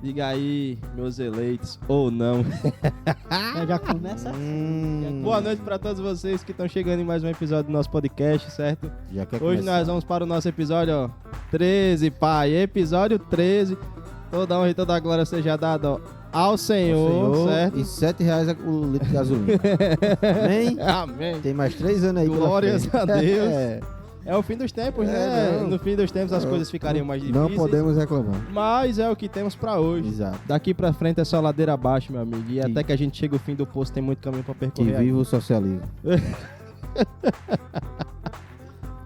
Diga aí, meus eleitos, ou não. Já começa assim. Boa noite para todos vocês que estão chegando em mais um episódio do nosso podcast, certo? Já quer Hoje começar. nós vamos para o nosso episódio, ó, 13, pai. Episódio 13. Toda honra e toda a glória seja dada, ó, ao Senhor, certo? E R$7 o litro de gasolina. Amém? Amém. Tem mais 3 anos aí. pela Glórias frente. a Deus. É, É o fim dos tempos, né? não. No fim dos tempos as coisas ficariam mais difíceis. não podemos reclamar. Mas é o que temos pra hoje. Exato. Daqui pra frente é só ladeira abaixo, meu amigo. E Que- até que a gente chegue ao fim do poço, tem muito caminho pra Que percorrer. viva o socialismo.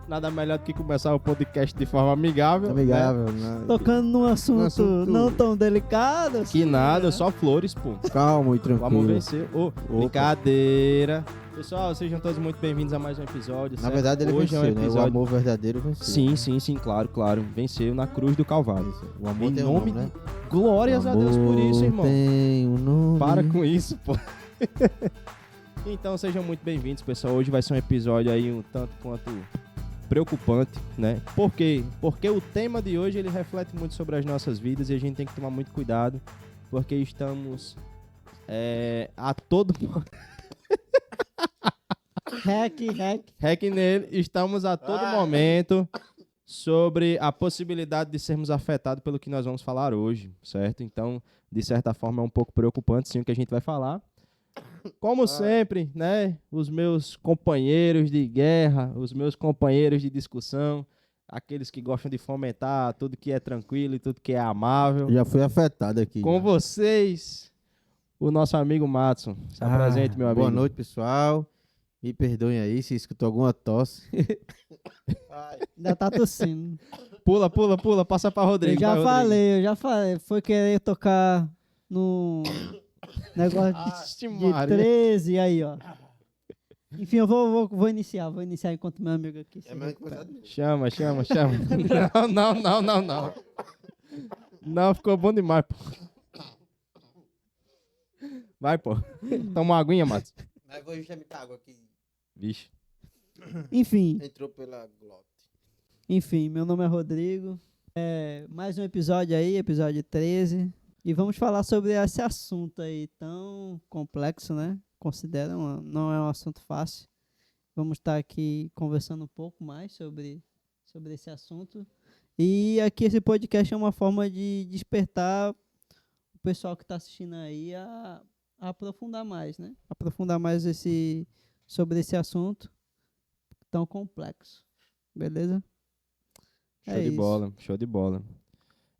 Nada melhor do que começar o podcast de forma amigável. Amigável. né? Tocando num assunto assunto- não tão delicado. Que nada, só flores, pô. Calmo e tranquilo. Vamos vencer. Ô, brincadeira. Pessoal, sejam todos muito bem-vindos a mais um episódio. Na certo? verdade ele Hoje venceu, é um né? O episódio... amor verdadeiro venceu. Sim, claro. Venceu na cruz do Calvário. O amor Em tem nome um nome, né? Glórias a Deus por isso, irmão. Tem um nome. Para com isso, pô. Então sejam muito bem-vindos, pessoal. Hoje vai ser um episódio aí um tanto quanto preocupante, né? Por quê? Porque o tema de hoje ele reflete muito sobre as nossas vidas e a gente tem que tomar muito cuidado, porque estamos a todo Hack. nele, estamos a todo momento sobre a possibilidade de sermos afetados pelo que nós vamos falar hoje, certo? Então, de certa forma é um pouco preocupante sim o que a gente vai falar. Como sempre, né, os meus companheiros de guerra, os meus companheiros de discussão, aqueles que gostam de fomentar tudo que é tranquilo e tudo que é amável. Já fui afetado aqui. Com já. vocês, o nosso amigo Matson. Se apresente, meu amigo. Boa noite, pessoal. Me perdoem aí se escutou alguma tosse. Ainda tá tossindo. Pula, passa pra Rodrigo. Eu vai, já falei. Foi querer tocar no negócio Ixi, de Maria. 13 aí, ó. Enfim, eu vou iniciar. Vou iniciar enquanto meu amigo aqui. se mesmo recupera. Chama. Não. Não, ficou bom demais, pô. Vai, pô. Toma uma aguinha, Matos. Mas vou já me água aqui. Vixe. Enfim, Entrou pela glote. meu nome é Rodrigo. Mais um episódio aí, episódio 13. E vamos falar sobre esse assunto aí tão complexo, né? Considero, não é um assunto fácil. Vamos estar aqui conversando um pouco mais sobre esse assunto. E aqui esse podcast é uma forma de despertar o pessoal que está assistindo aí a aprofundar mais, né? Aprofundar mais sobre esse assunto tão complexo. Beleza? Show de bola.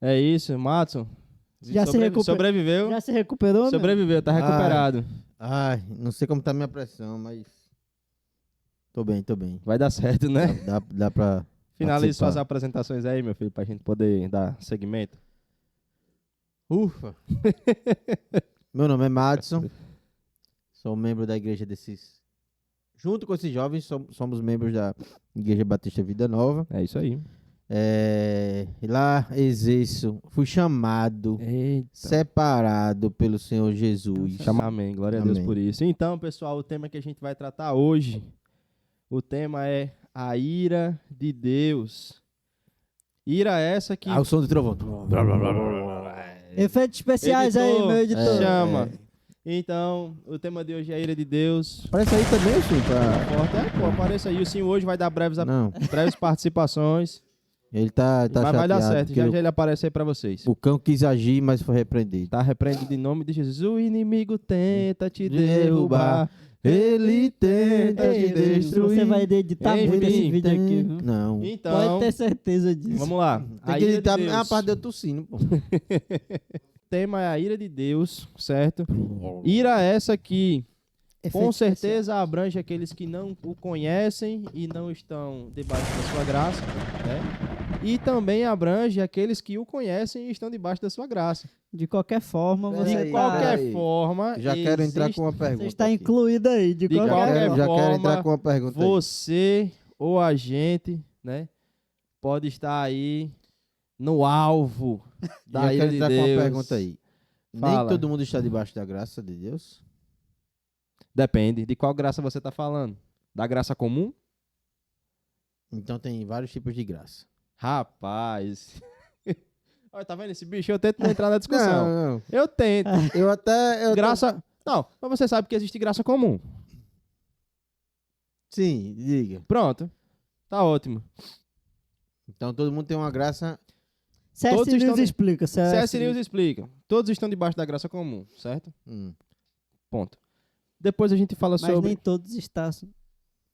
É isso, Matson. Já se recuperou? Sobreviveu. Já se recuperou, meu? Sobreviveu, tá recuperado. Ai, não sei como tá a minha pressão, mas tô bem. Vai dar certo, né? Dá pra Finalize participar. suas apresentações aí, meu filho, pra gente poder dar seguimento. Ufa. Meu nome é Madison. Sou membro da igreja desses... Junto com esses jovens, somos membros da Igreja Batista Vida Nova. É isso aí. E lá fui chamado, Eita. separado pelo Senhor Jesus. Amém, glória a Deus Amém. por isso. Então, pessoal, o tema que a gente vai tratar hoje, o tema é a ira de Deus. Ira essa que... O som do trovão. Efeitos especiais aí, Editor, meu editor. chama. Então, o tema de hoje é a ira de Deus. Parece aí também, assim, Pô, apareça aí. O Sim hoje vai dar breves Não, participações. ele tá Mas vai dar chateado, certo. porque Já ele aparece aí pra vocês. o cão quis agir, mas foi repreendido. Tá repreendido em nome de Jesus. O inimigo tenta te Derrubar. derrubar. Ele tenta te destruir. Você vai editar muito esse Enfim, vídeo aqui, viu? Não. Então, Pode ter certeza disso. vamos lá. Tem A que ira de editar Deus. a parte de eu tossindo, pô. O tema é a ira de Deus, certo? Ira essa que com Efeitos certeza abrange aqueles que não o conhecem e não estão debaixo da sua graça, né? E também abrange aqueles que o conhecem e estão debaixo da sua graça. especiais. De qualquer forma, Pera você aí, De tá... qualquer aí. forma, Já quero entrar existe- com uma pergunta. Você está aqui. incluído aí, de De qualquer qualquer forma. Já quero forma, entrar com uma pergunta aí. você ou a gente, né, pode estar aí no alvo da Já ira quero de entrar com Deus. uma pergunta aí. Fala. Nem todo mundo está debaixo da graça de Deus? Depende. De qual graça você está falando? Da graça comum? Então tem vários tipos de graça. Rapaz, Olha, tá vendo esse bicho? Eu tento não entrar na discussão. Não. Eu tento. Eu até... Graça... Não, mas você sabe que existe graça comum. Sim, diga. Pronto. Tá ótimo. Então todo mundo tem uma graça... C.S. Todos Lewis estão- explica. C.S. Lewis explica. Todos estão debaixo da graça comum, certo? Ponto. Depois a gente fala Mas sobre... nem todos estão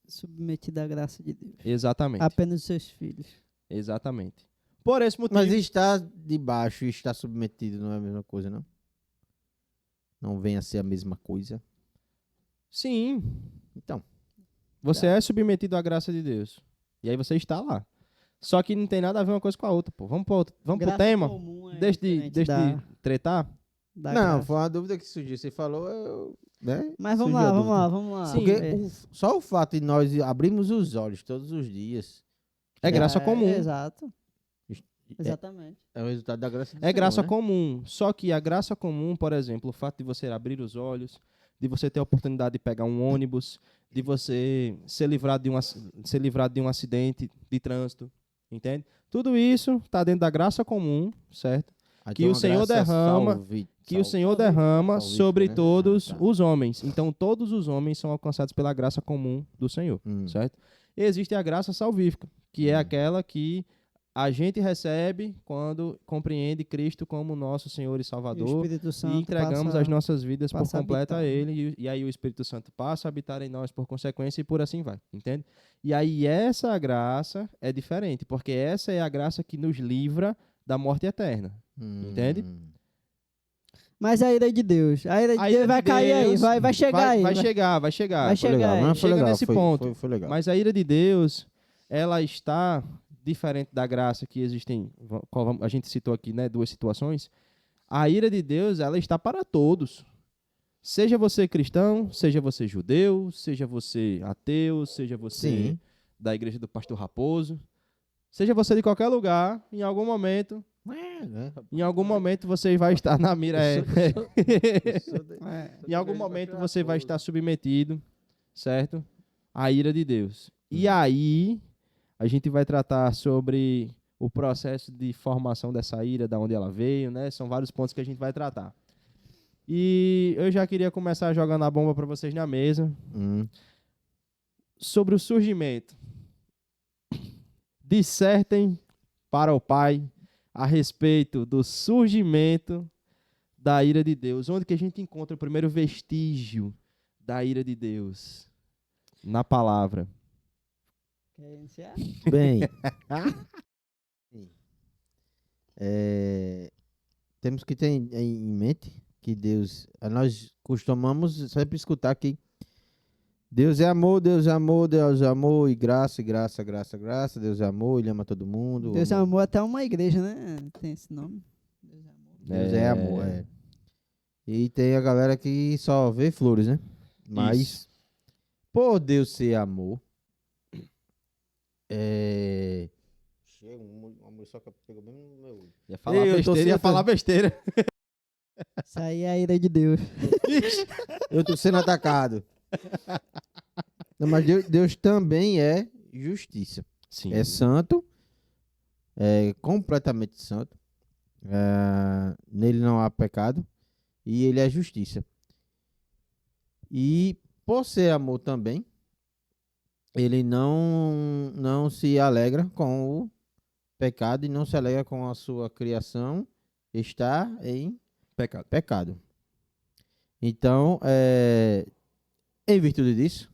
submetidos à graça de Deus. Exatamente. Apenas os seus filhos. Exatamente. Por esse motivo... Mas estar debaixo e estar submetido não é a mesma coisa, não? Não vem a ser a mesma coisa. Sim. Então, Você é submetido à graça de Deus. E aí você está lá. Só que não tem nada a ver uma coisa com a outra, pô. Vamos pro Graça tema? comum é Deixa diferente de da tretar? não, graça. foi uma dúvida que surgiu. Você falou, né? Mas vamos Surgiu a lá, vamos dúvida. lá, vamos lá. Sim. Porque É. só o fato de nós abrirmos os olhos todos os dias É graça comum. Exato. Exatamente. é o resultado da graça do É Senhor, graça né? comum. Só que a graça comum, por exemplo, o fato de você abrir os olhos, de você ter a oportunidade de pegar um ônibus, de você ser livrado de um acidente de trânsito, entende? Tudo isso está dentro da graça comum, certo? Aí que tem o uma Senhor graça derrama- Que o Senhor derrama salvífica, sobre né? todos Ah, tá. os homens. Então, todos os homens são alcançados pela graça comum do Senhor, certo? E existe a graça salvífica, que é aquela que a gente recebe quando compreende Cristo como nosso Senhor e E o Salvador Espírito Santo e entregamos passa- as nossas vidas por passa a completo a habitar, né? Ele. E aí o Espírito Santo passa a habitar em nós por consequência e por assim vai, entende? E aí essa graça é diferente, porque essa é a graça que nos livra da morte eterna. Entende? Mas a ira de Deus. A ira de A Deus ira vai de cair aí. Deus Vai chegar aí. Vai chegar, vai chegar. Vai Foi chegar legal, aí. mas foi Chega legal, nesse foi- ponto. Foi legal. Mas a ira de Deus, ela está diferente da graça que existem, a gente citou aqui, né, duas situações. A ira de Deus, ela está para todos. Seja você cristão, seja você judeu, seja você ateu, seja você Sim. da igreja do pastor Raposo, seja você de qualquer lugar, em algum momento você vai estar na mira. Em algum momento você vai estar submetido, certo? À ira de Deus. E aí, a gente vai tratar sobre o processo de formação dessa ira, da onde ela veio, né? São vários pontos que a gente vai tratar. E eu já queria começar jogando a bomba para vocês na mesa sobre o surgimento. Dissertem para o Pai a respeito do surgimento da ira de Deus. Onde que a gente encontra o primeiro vestígio da ira de Deus? Na palavra. Quer iniciar? Bem, temos que ter em mente que Deus, nós costumamos sempre escutar que Deus é amor, Deus é amor, Deus é amor, e graça, graça, graça, graça, Deus é amor, Ele ama todo mundo. Deus é amor até uma igreja, né? Tem esse nome. Deus é amor. Deus é amor, é. E tem a galera que só vê flores, né? Mas, Isso. por Deus ser amor, Chega, uma muriçoca pegou bem no meu olho. Ia falar Ei, eu tô besteira, ia sendo- falar besteira. Isso aí é a ira de Deus. Eu tô sendo atacado. Não, mas Deus também é justiça. Sim. É santo, é completamente santo. Nele não há pecado e ele é justiça. E por ser amor também, ele não se alegra com o pecado e não se alegra com a sua criação estar em Pecado. pecado. Então, em virtude disso,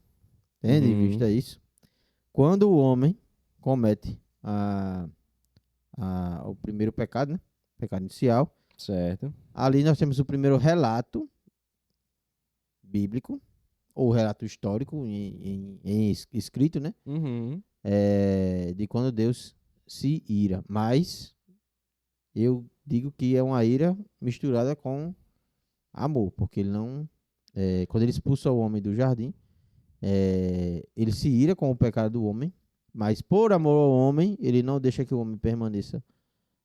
tendo em Uhum. vista isso, quando o homem comete o primeiro pecado, né? Pecado inicial, Certo. ali nós temos o primeiro relato bíblico, ou relato histórico em escrito, né? Uhum. De quando Deus se ira. Mas eu digo que é uma ira misturada com amor, porque ele não... quando ele expulsa o homem do jardim, ele se ira com o pecado do homem, mas por amor ao homem, ele não deixa que o homem permaneça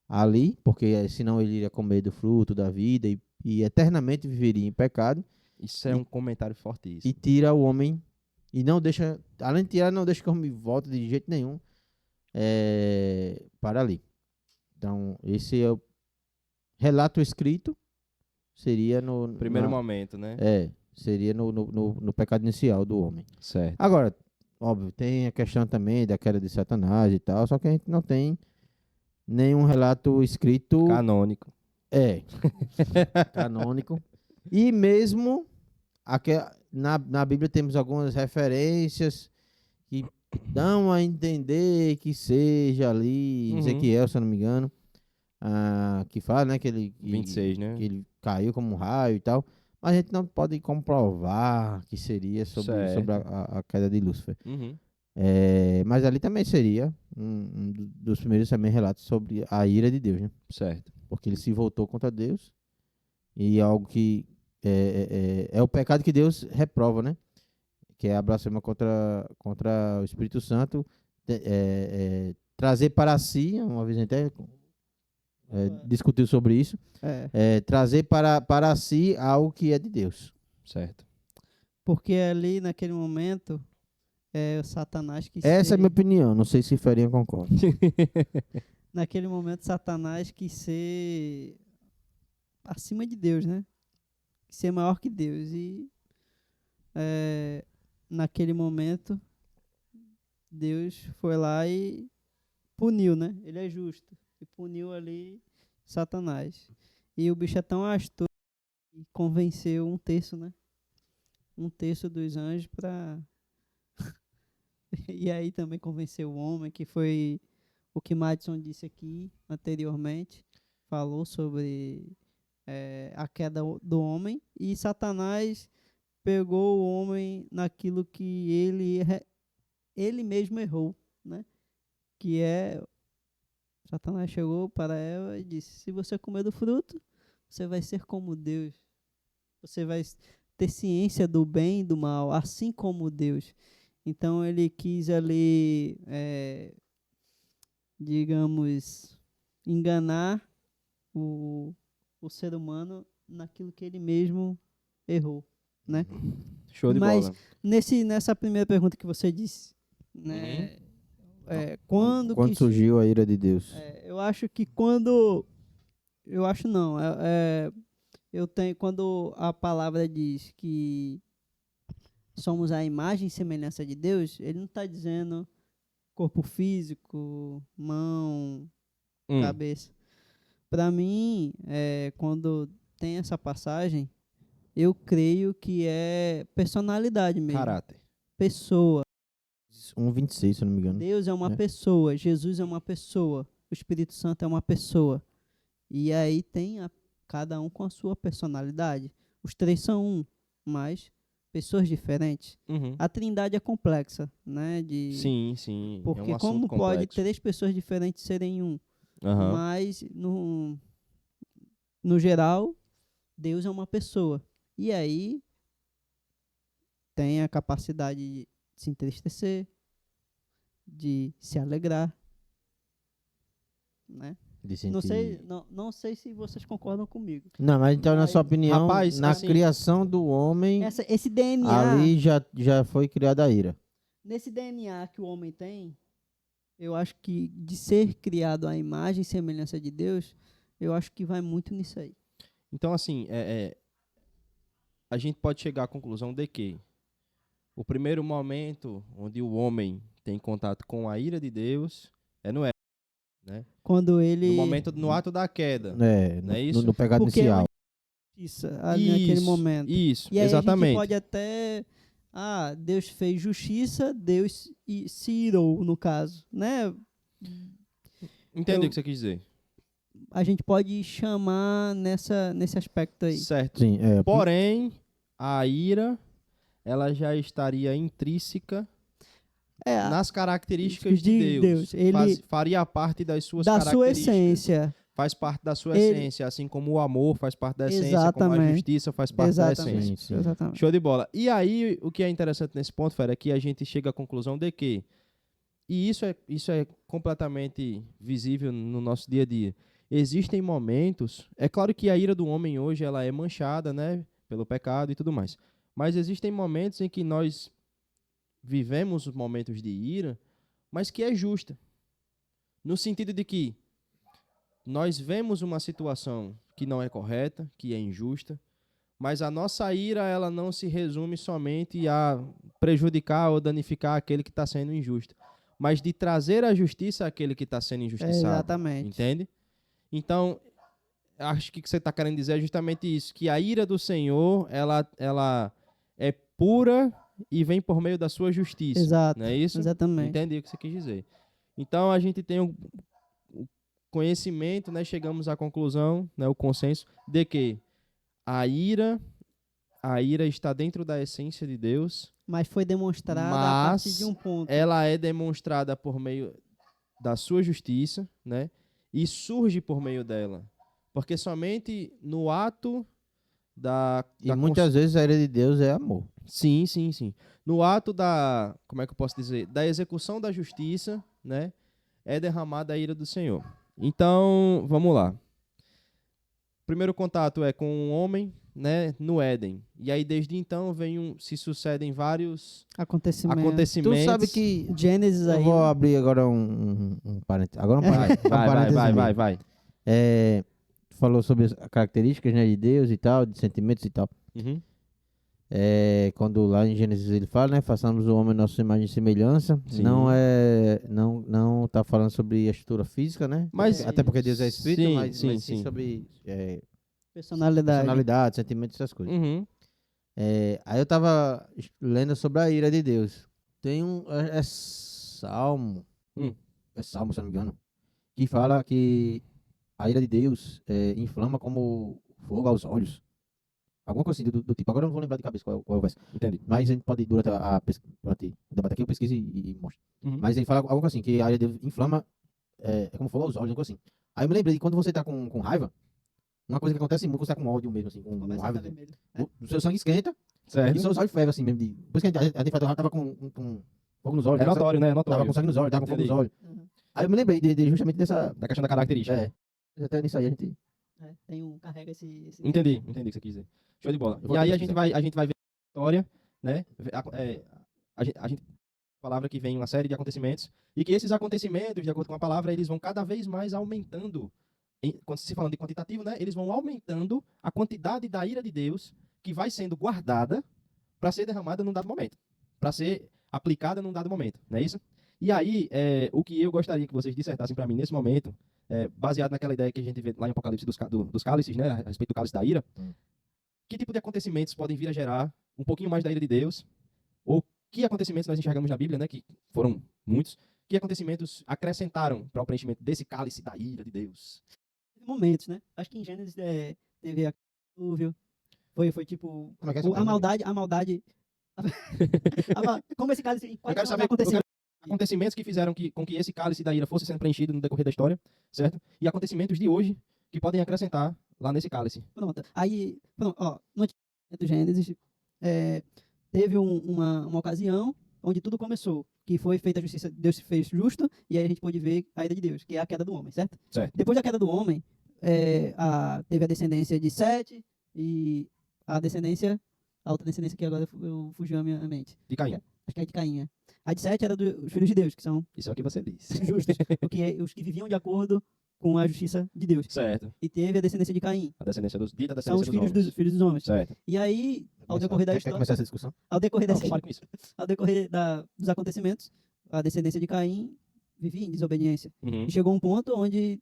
ali, porque senão ele iria comer do fruto da vida e eternamente viveria em pecado, Isso é um comentário fortíssimo. e tira o homem, e não deixa, além de tirar, não deixa que o homem volte de jeito nenhum para ali. Então, esse é relato escrito seria no... Primeiro momento, né? Seria no pecado inicial do homem. Certo. Agora, óbvio, tem a questão também da queda de Satanás e tal, só que a gente não tem nenhum relato escrito Canônico. canônico. E mesmo na Bíblia temos algumas referências que dão a entender que seja ali, Uhum. Ezequiel, se eu não me engano, que fala, né, que 26, né? que ele caiu como um raio e tal, mas a gente não pode comprovar que seria sobre Certo. a queda de Lúcifer. Uhum. Mas ali também seria dos primeiros também relatos sobre a ira de Deus, né? Certo. Porque ele se voltou contra Deus e algo que é o pecado que Deus reprova, né? Que é a blasfêmia contra o Espírito Santo, trazer para si, uma vez até discutiu sobre isso, trazer para si algo que é de Deus. Certo. Porque ali, naquele momento, o Satanás quis Essa é a ser... minha opinião, não sei se Ferinha concorda. Naquele momento, Satanás quis ser acima de Deus, né? Quis ser maior que Deus. E naquele momento, Deus foi lá e puniu, né? Ele é justo. E puniu ali Satanás. E o bicho é tão astuto que convenceu um terço, né? Um terço dos anjos para... E aí também convenceu o homem, que foi o que Madison disse aqui anteriormente. Falou sobre a queda do homem. E Satanás pegou o homem naquilo que ele mesmo errou, né? Que Satanás chegou para Eva e disse: se você comer do fruto, você vai ser como Deus. Você vai ter ciência do bem e do mal, assim como Deus. Então ele quis ali, digamos, enganar o ser humano naquilo que ele mesmo errou, né? Show de Mas bola. nessa primeira pergunta que você disse, né? Quando que surgiu a ira de Deus? eu acho que quando... Eu acho não. Quando a palavra diz que somos a imagem e semelhança de Deus, ele não está dizendo corpo físico, mão, cabeça. Para mim, quando tem essa passagem, eu creio que é personalidade mesmo. Caráter. Pessoa. 1:26, se eu não me engano. Deus é uma pessoa, Jesus é uma pessoa, o Espírito Santo é uma pessoa. E aí tem cada um com a sua personalidade. Os três são um, mas pessoas diferentes. Uhum. A Trindade é complexa, né? Sim. Porque é um como assunto pode complexo. 3 pessoas diferentes serem um? Uhum. Mas, no geral, Deus é uma pessoa. E aí tem a capacidade de se entristecer, de se alegrar, né? De sentir... Não sei se vocês concordam comigo. Não, mas então, na sua opinião, rapaz, na assim, criação do homem, Esse DNA, ali já foi criada a ira. nesse DNA que o homem tem, eu acho que de ser criado à imagem e semelhança de Deus, eu acho que vai muito nisso aí. Então, assim, a gente pode chegar à conclusão de que o primeiro momento onde o homem tem contato com a ira de Deus é no Éden, né? Quando ele... No ato da queda. Não é No, isso? no pecado Porque é inicial. uma injustiça ali naquele momento. Isso, E aí exatamente. a gente pode até... Deus fez justiça, Deus se irou, no caso, né? Entendi o que você quis dizer. A gente pode chamar nesse aspecto aí. Certo. Sim, Porém, a ira, ela já estaria intrínseca nas características de Deus. Ele faria parte das suas da características. sua essência. Faz parte da sua essência, assim como o amor faz parte da essência, como a Exatamente. justiça faz parte da essência. Sim. Exatamente. Show de bola. E aí, o que é interessante nesse ponto, Fera, é que a gente chega à conclusão de que, e isso é completamente visível no nosso dia a dia, existem momentos, é claro que a ira do homem hoje ela é manchada, né, pelo pecado e tudo mais, mas existem momentos em que nós vivemos momentos de ira, mas que é justa, no sentido de que nós vemos uma situação que não é correta, que é injusta, mas a nossa ira, ela não se resume somente a prejudicar ou danificar aquele que está sendo injusto, mas de trazer a justiça àquele que está sendo injustiçado. Exatamente. Entende? Então, acho que o que você está querendo dizer é justamente isso, que a ira do Senhor, ela é pura e vem por meio da sua justiça. Exato. Não é isso? Exatamente. Entendi o que você quis dizer. Então, a gente tem o conhecimento, né, chegamos à conclusão, né, o consenso, de que a ira está dentro da essência de Deus, Mas foi demonstrada a partir mas de um ponto. ela é demonstrada por meio da sua justiça, né, e surge por meio dela. Porque somente no ato E muitas vezes a ira de Deus é amor. Sim, sim, sim. No ato da, como é que eu posso dizer, da execução da justiça, né, é derramada a ira do Senhor. Então, vamos lá. Primeiro contato é com um homem, né, no Éden. E aí, desde então, se sucedem vários acontecimentos. Tu sabe que Gênesis aí. eu vou abrir agora um parênteses. Agora um parênteses. Vai. Tu falou sobre as características, né, de Deus e tal, de sentimentos e tal. Uhum. Quando lá em Gênesis ele fala, né, façamos o homem nossa imagem e semelhança. Sim. Não tá falando sobre a estrutura física, né? Mas, até porque Deus é espírito, sim, mas sim, sim sim. sobre Personalidade. sentimentos, essas coisas. Uhum. Aí eu tava lendo sobre a ira de Deus. Tem é Salmo. É Salmo, se eu não me engano. Que fala que a ira de Deus inflama como fogo aos olhos. Alguma coisa assim do tipo. Agora eu não vou lembrar de cabeça qual é o verso. Entendi. Mas a gente pode, durante o debate aqui, eu pesquiso e mostro. Uhum. Mas ele fala algo assim, que a ira de Deus inflama como fogo aos olhos, algo assim. Aí eu me lembrei de quando você tá com raiva, uma coisa que acontece muito quando você tá com ódio mesmo, assim, com raiva. O seu sangue esquenta e Certo. seus olhos fervem, assim mesmo. Por isso que a gente tava com fogo nos olhos. É notório, né? É notório. Tava com sangue nos olhos, tava com fogo nos Entendi. olhos. Uhum. Aí eu me lembrei justamente dessa... Da questão da característica. Até nisso aí a gente... Carrega esse... Entendi o que você quis dizer. Show de bola. Eu vou E aí a pesquisar. gente vai ver a história, né? A gente palavra que vem uma série de acontecimentos e que esses acontecimentos, de acordo com a palavra, eles vão cada vez mais aumentando. Quando se falando de quantitativo, né? Eles vão aumentando a quantidade da ira de Deus que vai sendo guardada para ser derramada num dado momento, para ser aplicada num dado momento, não é isso? E aí, o que eu gostaria que vocês dissertassem para mim nesse momento, baseado naquela ideia que a gente vê lá em Apocalipse dos cálices, né? A respeito do cálice da ira, que tipo de acontecimentos podem vir a gerar um pouquinho mais da ira de Deus? Ou que acontecimentos nós enxergamos na Bíblia, né, que foram muitos, que acontecimentos acrescentaram para o preenchimento desse cálice da ira de Deus? Momentos, né? Acho que em Gênesis teve a dilúvio. Foi tipo... Como é que é a maldade... Como esse cálice... Eu quero saber acontecimentos que fizeram com que esse cálice da ira fosse sendo preenchido no decorrer da história, certo? E acontecimentos de hoje que podem acrescentar lá nesse cálice. Pronto. Aí, ó, no Gênesis, teve uma ocasião onde tudo começou, que foi feita a justiça, Deus se fez justo, e aí a gente pôde ver a ira de Deus, que é a queda do homem, certo? Certo. Depois da queda do homem, teve a descendência de Sete e a outra descendência que agora fugiu à minha mente. De Caim. Acho que é de Caim, né? A de Sete era dos filhos de Deus, que são Isso é o que você disse. justos, os que viviam de acordo com a justiça de Deus. Certo. E teve a descendência de Caim. A descendência dos São os filhos dos homens. Certo. E aí, ao decorrer da Quer história, começar essa discussão? ao decorrer Não fale com isso. dos acontecimentos, a descendência de Caim vivia em desobediência. Uhum. E chegou um ponto onde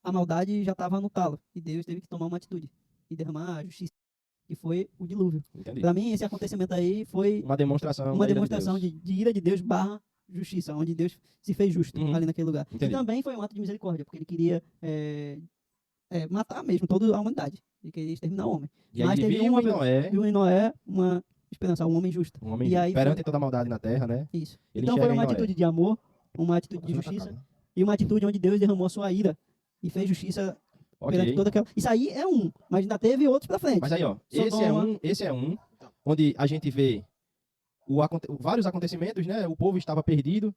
a maldade já estava no talo. E Deus teve que tomar uma atitude e derramar a justiça. E foi o dilúvio. Entendi. Para mim, esse acontecimento aí foi Uma demonstração de ira de Deus barra justiça, onde Deus se fez justo ali naquele lugar. Entendi. E também foi um ato de misericórdia, porque ele queria matar mesmo toda a humanidade. Ele queria exterminar o homem. E aí Mas teve viu em Noé uma esperança, um homem justo. um homem E aí perante toda a maldade na terra, né? Isso. Ele Então enxerga foi uma em Noé. atitude de amor, uma atitude de justiça e uma atitude onde Deus derramou a sua ira e fez justiça perante Ok. toda aquela... Isso aí é mas ainda teve outros pra frente. Mas aí, ó, Sodoma. esse é um onde a gente vê vários acontecimentos, né? O povo estava perdido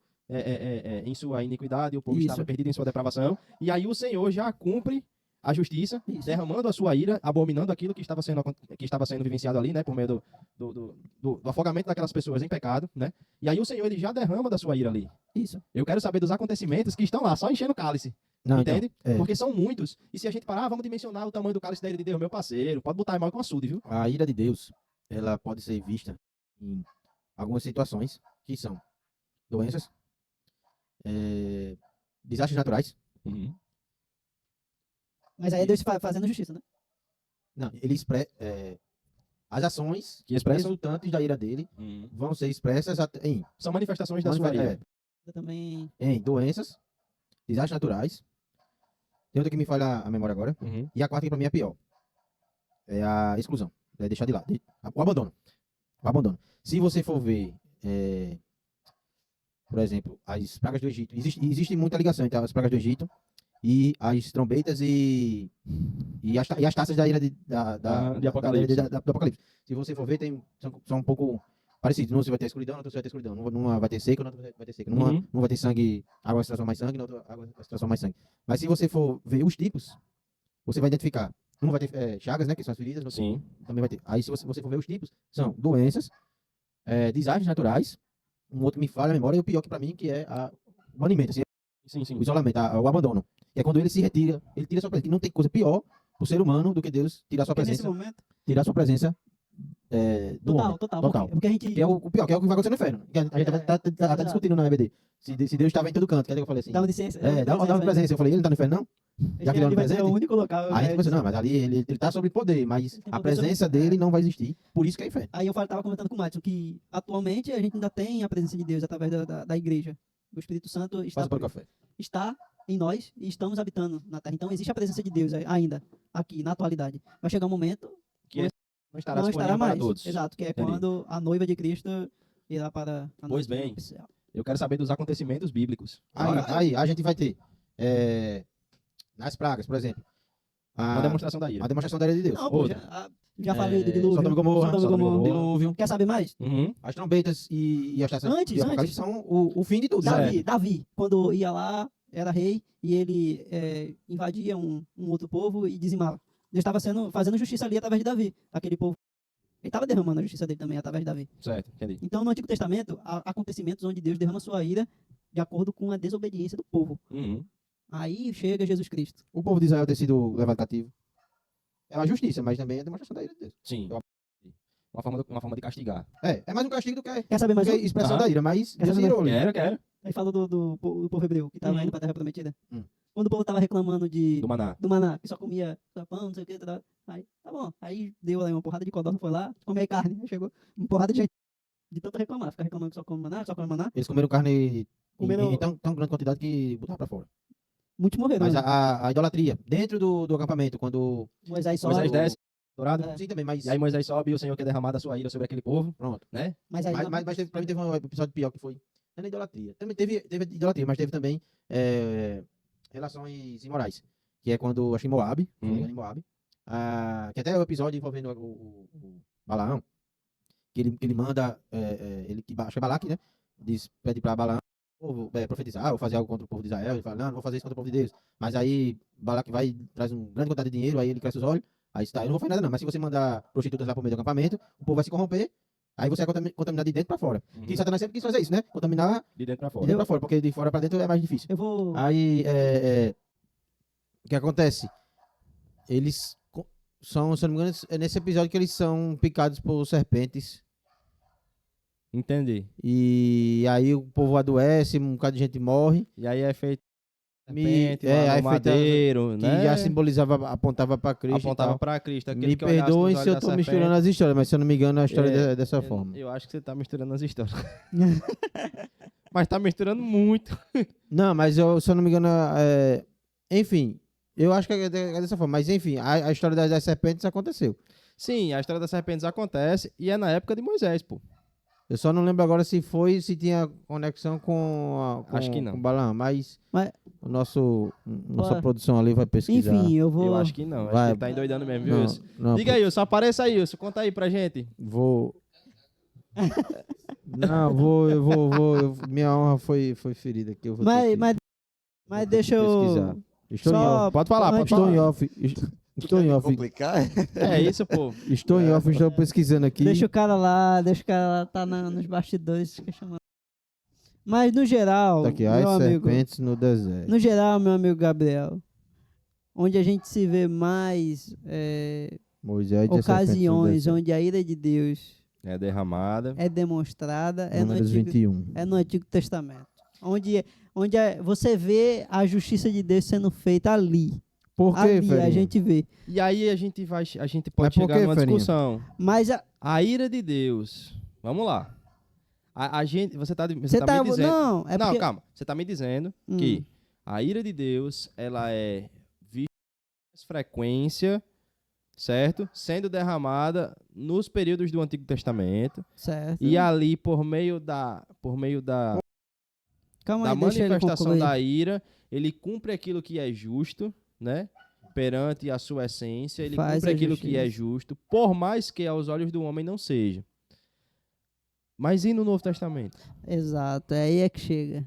em sua iniquidade, o povo Isso. estava perdido em sua depravação, e aí o Senhor já cumpre a justiça, Isso. derramando a sua ira, abominando aquilo que estava sendo vivenciado ali, né? Por meio do afogamento daquelas pessoas em pecado, né? E aí o Senhor, ele já derrama da sua ira ali. Isso. Eu quero saber dos acontecimentos que estão lá, só enchendo o cálice. Não, Entende? então, Porque são muitos. E se a gente parar, vamos dimensionar o tamanho do cálice da ira de Deus, meu parceiro. Pode botar mal com açude, viu? a ira de Deus, ela pode ser vista em algumas situações que são doenças, desastres naturais. Mas aí é Deus fazendo justiça, né? Não, ele as ações Que expressam. resultantes da ira dele vão ser expressas em, São manifestações da sua ira. Eu também. em doenças, desastres naturais. Tem outra que me falha a memória agora. E a quarta que pra mim é pior. É a exclusão. É deixar de lado. O abandono. O abandono. Se você for ver, por exemplo, as pragas do Egito. Existe muita ligação entre as pragas do Egito e as trombetas e as taças da ira de Apocalipse. do Apocalipse. Se você for ver, são um pouco parecidos. Numa você vai ter escuridão, na outra você vai ter escuridão. Numa vai ter seca, na outra vai ter seca. Numa não vai ter sangue, água vai se transformar em sangue, na outra água vai se transformar em sangue. Mas se você for ver os tipos, você vai identificar. Um vai ter chagas, né, que são as feridas. No outro Sim. também vai ter. Aí se você for ver os tipos, são doenças, desastres naturais. Um outro me falha a memória, e o pior que pra mim, que é o banimento, assim, Sim. o isolamento, o abandono. Que é quando ele se retira, ele tira a sua presença. Que não tem coisa pior pro ser humano do que Deus tirar a sua Porque nesse presença, momento. tirar a sua presença do homem. Total. Porque a gente. Que é o pior, que é o que vai acontecer no inferno. Que a gente tá discutindo na EBD. Se Deus estava em todo canto, que é que eu falei assim? Dá uma licença. Dá uma presença. Eu falei, ele não tá no inferno, não? Já que ele é Ele vai ser onipresente? o único local. Aí a gente pensa, não, mas ali ele tá sobre poder, mas Ele tem a poder presença sobre- dele não vai existir. Por isso que é inferno. Aí eu tava comentando com o Madison que atualmente a gente ainda tem a presença de Deus através da igreja. O Espírito Santo Passa para o café. está em nós e estamos habitando na Terra. Então existe a presença de Deus ainda aqui, na atualidade. Vai chegar um momento Não estará não disponível estará para mais. todos. Exato, que é Entendi. quando a noiva de Cristo irá para a Pois noite bem. nupcial. Eu quero saber dos acontecimentos bíblicos. Aí a gente vai ter nas pragas, por exemplo, Uma demonstração da ira. a demonstração da ira de Deus. Não, pô, Outra. já falei do dilúvio. Sodoma e Gomorra, Sodoma e Gomorra. dilúvio. Quer saber mais? As trombetas e as taças Antes, de Apocalipse são o fim de tudo. Davi, quando ia lá, era rei, e ele invadia um outro povo e dizimava. Ele estava fazendo justiça ali através de Davi, aquele povo. Ele estava derramando a justiça dele também através de Davi. Certo, entendi. Então, no Antigo Testamento, há acontecimentos onde Deus derrama sua ira de acordo com a desobediência do povo. Aí chega Jesus Cristo. O povo de Israel ter sido levado cativo é uma justiça, mas também é a demonstração da ira de Deus. Sim. Uma forma de castigar. É mais um castigo do que Quer saber mais um? expressão da ira, mas Deus saber irou ali. Quero. Aí fala do povo hebreu, que estava indo para a Terra Prometida. Quando o povo estava reclamando Do maná. do maná, que só comia só pão, não sei o que, aí, tá bom. Aí deu aí uma porrada de codorna, foi lá, comeu aí carne. Aí chegou uma porrada de gente, de tanto reclamar. Ficar reclamando que só come maná. Eles comeram carne Comeram- em tão grande quantidade que botaram pra fora. Muitos morreram. Mas né? a idolatria, dentro do acampamento, quando... Moisés sobe. Moisés desce, dourado. É. Sim, também, mas... E aí Moisés sobe e o Senhor quer derramar da sua ira sobre aquele povo, Pronto. né? Mas aí, Mas pra mim teve um episódio pior que foi... Não é na idolatria. Também teve idolatria, mas teve também relações imorais. Que é quando, acho que em Moab, se não me engano, em Moab, que até é o episódio envolvendo o Balaão, que ele manda, acho que é Balaque, né? Pede pra Balaão profetizar ou fazer algo contra o povo de Israel. Ele fala, não vou fazer isso contra o povo de Deus. Mas aí Balaque vai, traz uma grande quantidade de dinheiro, aí ele cresce os olhos, aí está, eu não vou fazer nada não, mas se você mandar prostitutas lá pro meio do acampamento, o povo vai se corromper, aí você é contaminado de dentro pra fora. Que Satanás sempre quis fazer isso, né? Contaminar De dentro pra de fora. dentro pra fora, porque de fora pra dentro é mais difícil. eu vou. Aí, o que acontece? Eles são, se eu não me engano, é nesse episódio que eles são picados por serpentes. Entendi. E aí o povo adoece, um bocado de gente morre. E aí é feito Me- serpente, é, lá aí no feita- madeiro, Que né? já simbolizava, apontava pra Cristo. Apontava e tal. pra Cristo. Aquele Me que olhasse perdoem nos se eu olhos tô da misturando serpente. as histórias, mas se eu não me engano, a história É, dessa forma. Eu acho que você tá misturando as histórias. Mas tá misturando muito. Não, mas se eu não me engano, enfim, eu acho que é dessa forma. Mas enfim, a história das serpentes aconteceu. Sim, a história das serpentes acontece e é na época de Moisés, pô. Eu só não lembro agora se tinha conexão com Acho que não. com o Balaão, mas Mas- nossa Bora. produção ali vai pesquisar. Enfim, eu vou. Eu acho que não. Acho Vai. que ele tá endoidando mesmo, viu, Não, Wilson? não, Diga aí, Wilson. Apareça aí, Wilson. Conta aí pra gente. Vou. Não, eu vou. Minha honra foi ferida aqui. Eu vou ter que Mas deixa pesquisar. Estou em Só off. Pode falar, pode Estou em falar. off. Estou em off. Complicar? É isso, pô. Estou em off, estou pesquisando aqui. Deixa o cara lá, tá nos bastidores. Fica chamando. Mas no geral, Tá aqui, meu as amigo, serpentes no deserto. no geral, meu amigo Gabriel, onde a gente se vê mais Moisés e as serpentes no ocasiões deserto. onde a ira de Deus É derramada. é demonstrada é no, Números Antigo, 21. é no Antigo Testamento. Onde você vê a justiça de Deus sendo feita ali. Por que, Ali a Ferinha? gente vê. E aí a gente pode Mas por chegar quê, numa Ferinha? discussão. Mas A ira de Deus. Vamos lá. A gente, você tá me dizendo. Não, é não, porque... calma. Você tá me dizendo que a ira de Deus, ela é vista com mais frequência, certo? Sendo derramada nos períodos do Antigo Testamento. Certo. E ali, por meio da Calma da aí, deixa ele manifestação concluir. da ira, ele cumpre aquilo que é justo, né? Perante a sua essência, ele Faz cumpre a aquilo que é justiça. justo, por mais que aos olhos do homem não seja. Mas e no Novo Testamento? Exato, é aí é que chega.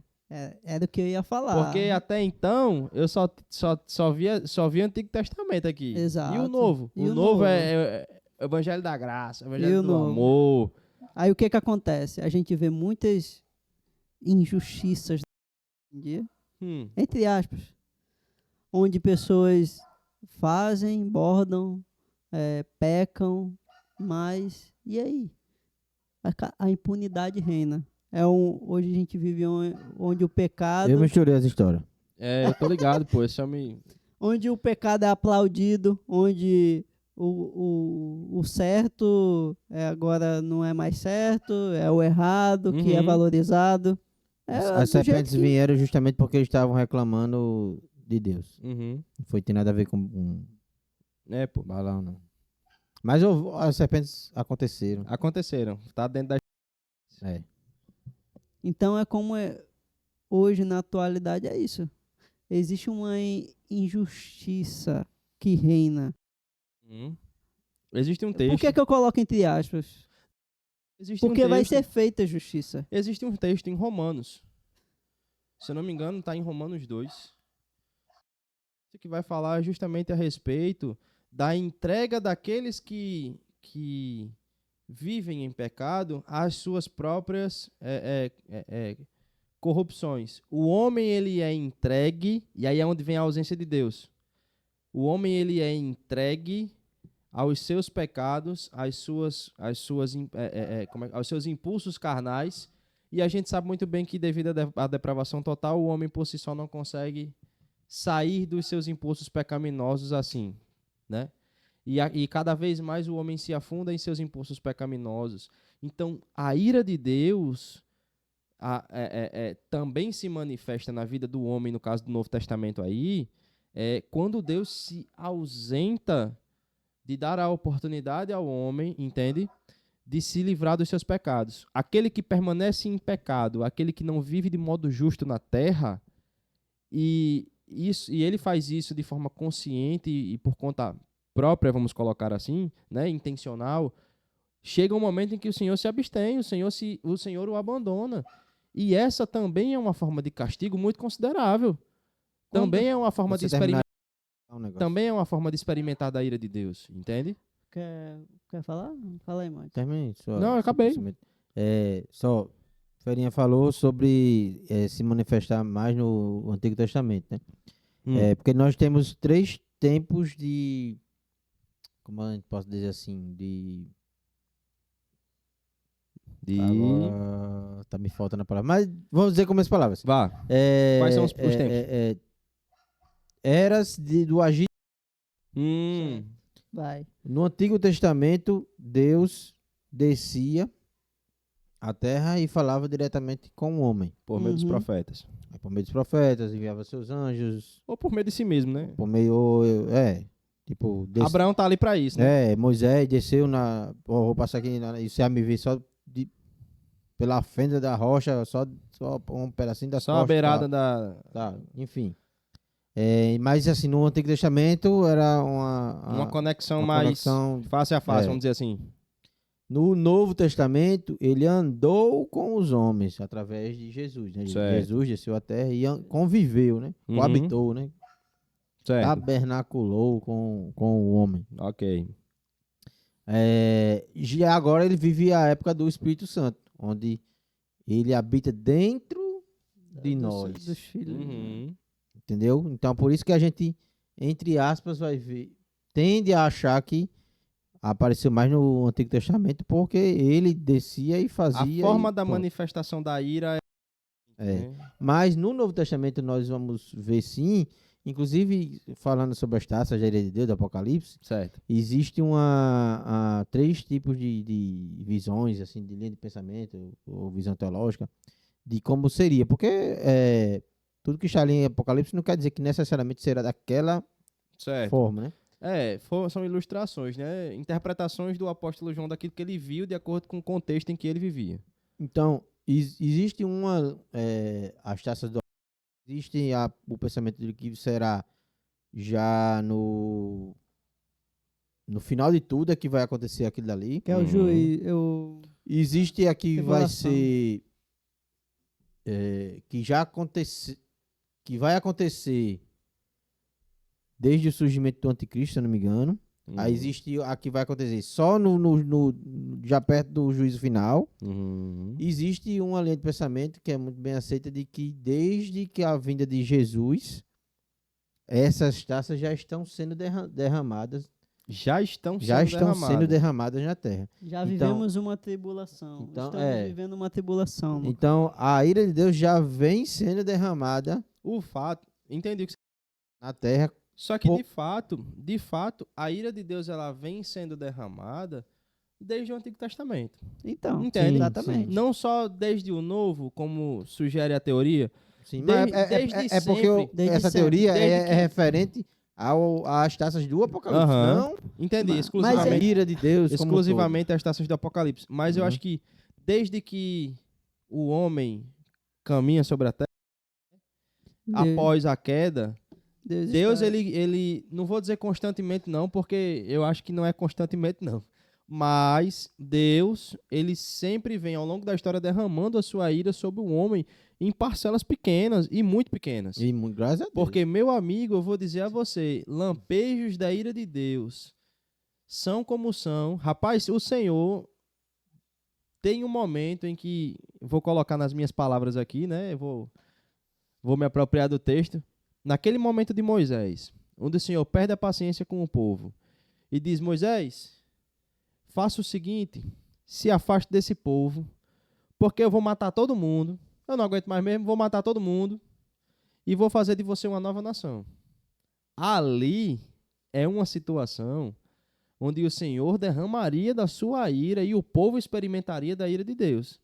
Era o que eu ia falar. Porque até então eu só via Antigo Testamento aqui. Exato. E o Novo? E o o novo novo? é Evangelho da Graça, E Evangelho o do novo? Amor. Aí o que que acontece? A gente vê muitas injustiças hoje em dia, entre aspas, onde pessoas fazem, bordam, pecam, mas e aí? A impunidade reina. Hoje a gente vive onde o pecado, Eu misturei as histórias. É, eu tô ligado, pô. Esse homem. onde o pecado é aplaudido, onde o certo agora não é mais certo, é o errado que é Uhum. valorizado. As do jeito serpentes que- vieram justamente porque eles estavam reclamando de Deus. Uhum. Não foi ter nada a ver com É, pô. Balaão, não. Mas as serpentes aconteceram. Aconteceram. Tá dentro da. É. Então é como hoje na atualidade é isso. Existe uma injustiça que reina. Existe um texto. Por que eu coloco entre aspas? Existe Porque um vai texto. ser feita justiça. Existe um texto em Romanos. Se eu não me engano, está em Romanos 2. Isso que vai falar justamente a respeito da entrega daqueles que vivem em pecado às suas próprias corrupções. O homem, ele é entregue, e aí é onde vem a ausência de Deus. O homem, ele é entregue aos seus pecados, aos seus impulsos carnais, e a gente sabe muito bem que devido à depravação total, o homem por si só não consegue sair dos seus impulsos pecaminosos assim, né? E cada vez mais o homem se afunda em seus impulsos pecaminosos. Então, a ira de Deus também se manifesta na vida do homem, no caso do Novo Testamento aí, quando Deus se ausenta de dar a oportunidade ao homem, entende? De se livrar dos seus pecados. Aquele que permanece em pecado, aquele que não vive de modo justo na terra, e ele faz isso de forma consciente e por conta própria, vamos colocar assim, né, intencional, chega um momento em que o Senhor se abstém, o Senhor o abandona. E essa também é uma forma de castigo muito considerável. Também é uma forma de experimentar. Também é uma forma de experimentar da ira de Deus, entende? Quer falar? Fala aí, mãe. Terminei. Não, eu acabei. Ferinha falou sobre se manifestar mais no Antigo Testamento, né? Porque nós temos 3 tempos de... Como a gente pode dizer assim? Agora tá me faltando a palavra. Mas vamos dizer como as palavras. Vá. Quais são os tempos? Eras do agir. Vai. No Antigo Testamento, Deus descia à terra e falava diretamente com o homem. Por meio dos Uhum. profetas. Por meio dos profetas, enviava seus anjos. Ou por meio de si mesmo, né? Por meio. Abraão tá ali pra isso, né? Moisés desceu na. Vou passar aqui. E você vai me ver só pela fenda da rocha, só um pedacinho da Só a beirada da... enfim. Mas assim, no Antigo Testamento era uma conexão uma mais conexão- face a face, vamos dizer assim. No Novo Testamento, ele andou com os homens através de Jesus, né? Certo. Jesus desceu à terra e conviveu, né? Uhum. Coabitou, né? Certo. tabernaculou com o homem. Ok. Já agora ele vive a época do Espírito Santo, onde ele habita dentro de nós. Dos filhos. Uhum. Entendeu? Então, por isso que a gente, entre aspas, vai ver, tende a achar que apareceu mais no Antigo Testamento, porque ele descia e A fazia. forma e da pronto. manifestação da ira É. né? Mas no Novo Testamento nós vamos ver sim, inclusive falando sobre as taças da ira de Deus, do Apocalipse, Certo. existe três tipos de visões, assim, de linha de pensamento, ou visão teológica, de como seria. Porque tudo que está ali em Apocalipse não quer dizer que necessariamente será daquela Certo. forma, né? São ilustrações, né? Interpretações do apóstolo João daquilo que ele viu de acordo com o contexto em que ele vivia. Então, existe as taças do... Existe o pensamento de que será já no final de tudo é que vai acontecer aquilo dali. Que é o juiz. Existe aqui vai Tribulação. ser que vai acontecer desde o surgimento do anticristo, se eu não me engano. Aí existe a que vai acontecer só já perto do juízo final. Uhum. Existe uma linha de pensamento que é muito bem aceita de que desde que a vinda de Jesus, essas taças já estão sendo derramadas, Já estão sendo derramadas na terra. Já Então- vivemos uma tribulação. então, Estamos vivendo uma tribulação. Então, a ira de Deus já vem sendo derramada O fato, entendi o que você... na terra. Só que Pô- de fato, a ira de Deus ela vem sendo derramada desde o Antigo Testamento. Então, Entende? exatamente. Não só desde o Novo, como sugere a teoria. Sim, Desde- mas desde porque sempre. Desde essa sempre. teoria Desde é que- referente às taças do Apocalipse, Aham. não Entendi, Mas- a exclusivamente. ira de Deus como um Exclusivamente as taças do Apocalipse. Mas eu Uhum. acho que desde que o homem caminha sobre a terra, após a queda, Deus, está- ele, não vou dizer constantemente não, porque eu acho que não é constantemente não. Mas Deus, ele sempre vem ao longo da história derramando a sua ira sobre o homem em parcelas pequenas e muito pequenas. todo. E muito graças a Deus. Porque, meu amigo, eu vou dizer a você, lampejos da ira de Deus são como são. Rapaz, o Senhor tem um momento em que, vou colocar nas minhas palavras aqui, né? Eu vou me apropriar do texto. Naquele momento de Moisés, onde o Senhor perde a paciência com o povo e diz: Moisés, faça o seguinte, se afaste desse povo, porque eu vou matar todo mundo. Eu não aguento mais mesmo, vou matar todo mundo e vou fazer de você uma nova nação. Ali é uma situação onde o Senhor derramaria da sua ira e o povo experimentaria da ira de Deus.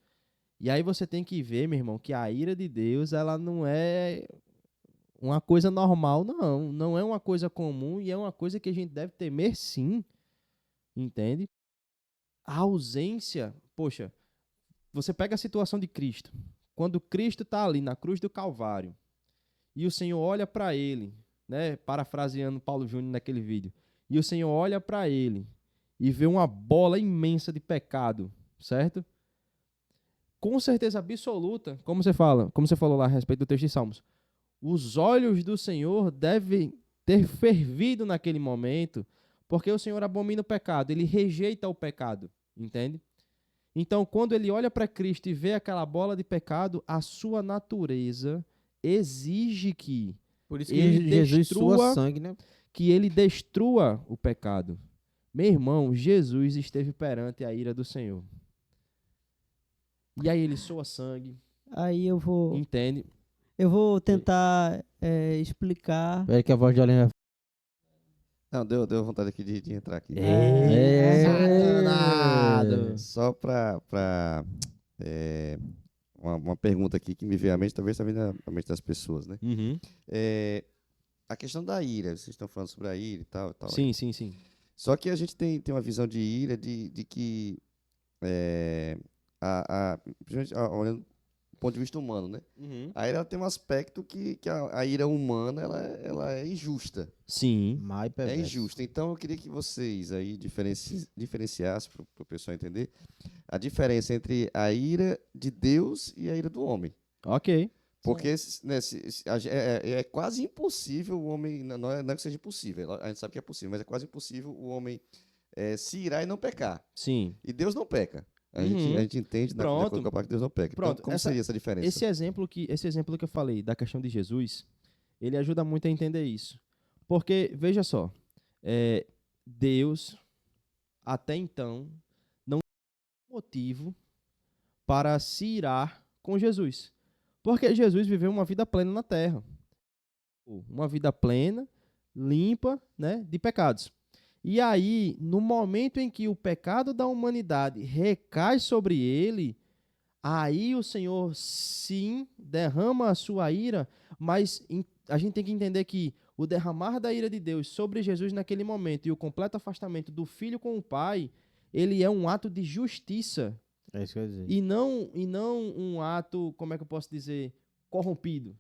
E aí você tem que ver, meu irmão, que a ira de Deus, ela não é uma coisa normal, não. Não é uma coisa comum e é uma coisa que a gente deve temer, sim. Entende? A ausência, poxa, você pega a situação de Cristo. Quando Cristo está ali na cruz do Calvário e o Senhor olha para ele, né, parafraseando Paulo Júnior naquele vídeo, e o Senhor olha para ele e vê uma bola imensa de pecado, certo? Com certeza absoluta, como você falou lá a respeito do texto de Salmos, os olhos do Senhor devem ter fervido naquele momento, porque o Senhor abomina o pecado, ele rejeita o pecado, entende? Então, quando ele olha para Cristo e vê aquela bola de pecado, a sua natureza exige que Por isso que ele Jesus destrua- sua sangue, né? ele destrua o pecado. Meu irmão, Jesus esteve perante a ira do Senhor. E aí ele soa sangue, Aí eu vou entende? tentar explicar. Espera que a voz de Olha Não, deu vontade aqui de entrar aqui. Satanado. Só uma pergunta aqui que me veio à mente, talvez também na mente das pessoas, né? A questão da ira, vocês estão falando sobre a ira e tal e tal. Sim, sim, sim. Só que a gente tem uma visão de ira de que, principalmente olhando do ponto de vista humano, né? A ira ela tem um aspecto que a ira humana ela é injusta. Sim. Mais É perverso. injusto. Então, eu queria que vocês aí diferenciassem para o pessoal entender a diferença entre a ira de Deus e a ira do homem. Ok. Porque né, é quase impossível o homem, não é que seja impossível, a gente sabe que é possível, mas é quase impossível o homem se irar e não pecar. Sim. E Deus não peca. A Uhum. gente entende da Pronto. coisa que a parte de Deus não peca. Pronto. Então, como seria essa diferença? Esse exemplo que eu falei da questão de Jesus, ele ajuda muito a entender isso. Porque, veja só, Deus, até então, não tinha motivo para se irar com Jesus. Porque Jesus viveu uma vida plena na terra. Uma vida plena, limpa, né, de pecados. E aí, no momento em que o pecado da humanidade recai sobre ele, aí o Senhor, sim, derrama a sua ira, mas a gente tem que entender que o derramar da ira de Deus sobre Jesus naquele momento e o completo afastamento do Filho com o Pai, ele é um ato de justiça. É isso que eu ia dizer. E não um ato, como é que eu posso dizer, corrompido.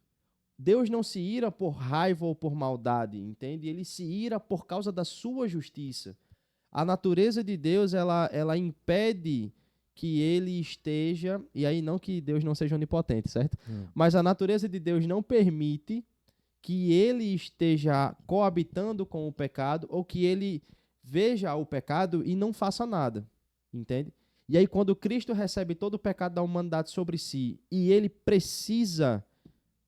Deus não se ira por raiva ou por maldade, entende? Ele se ira por causa da sua justiça. A natureza de Deus, ela impede que ele esteja, e aí não que Deus não seja onipotente, certo? Mas a natureza de Deus não permite que ele esteja coabitando com o pecado ou que ele veja o pecado e não faça nada, entende? E aí quando Cristo recebe todo o pecado da humanidade sobre si e ele precisa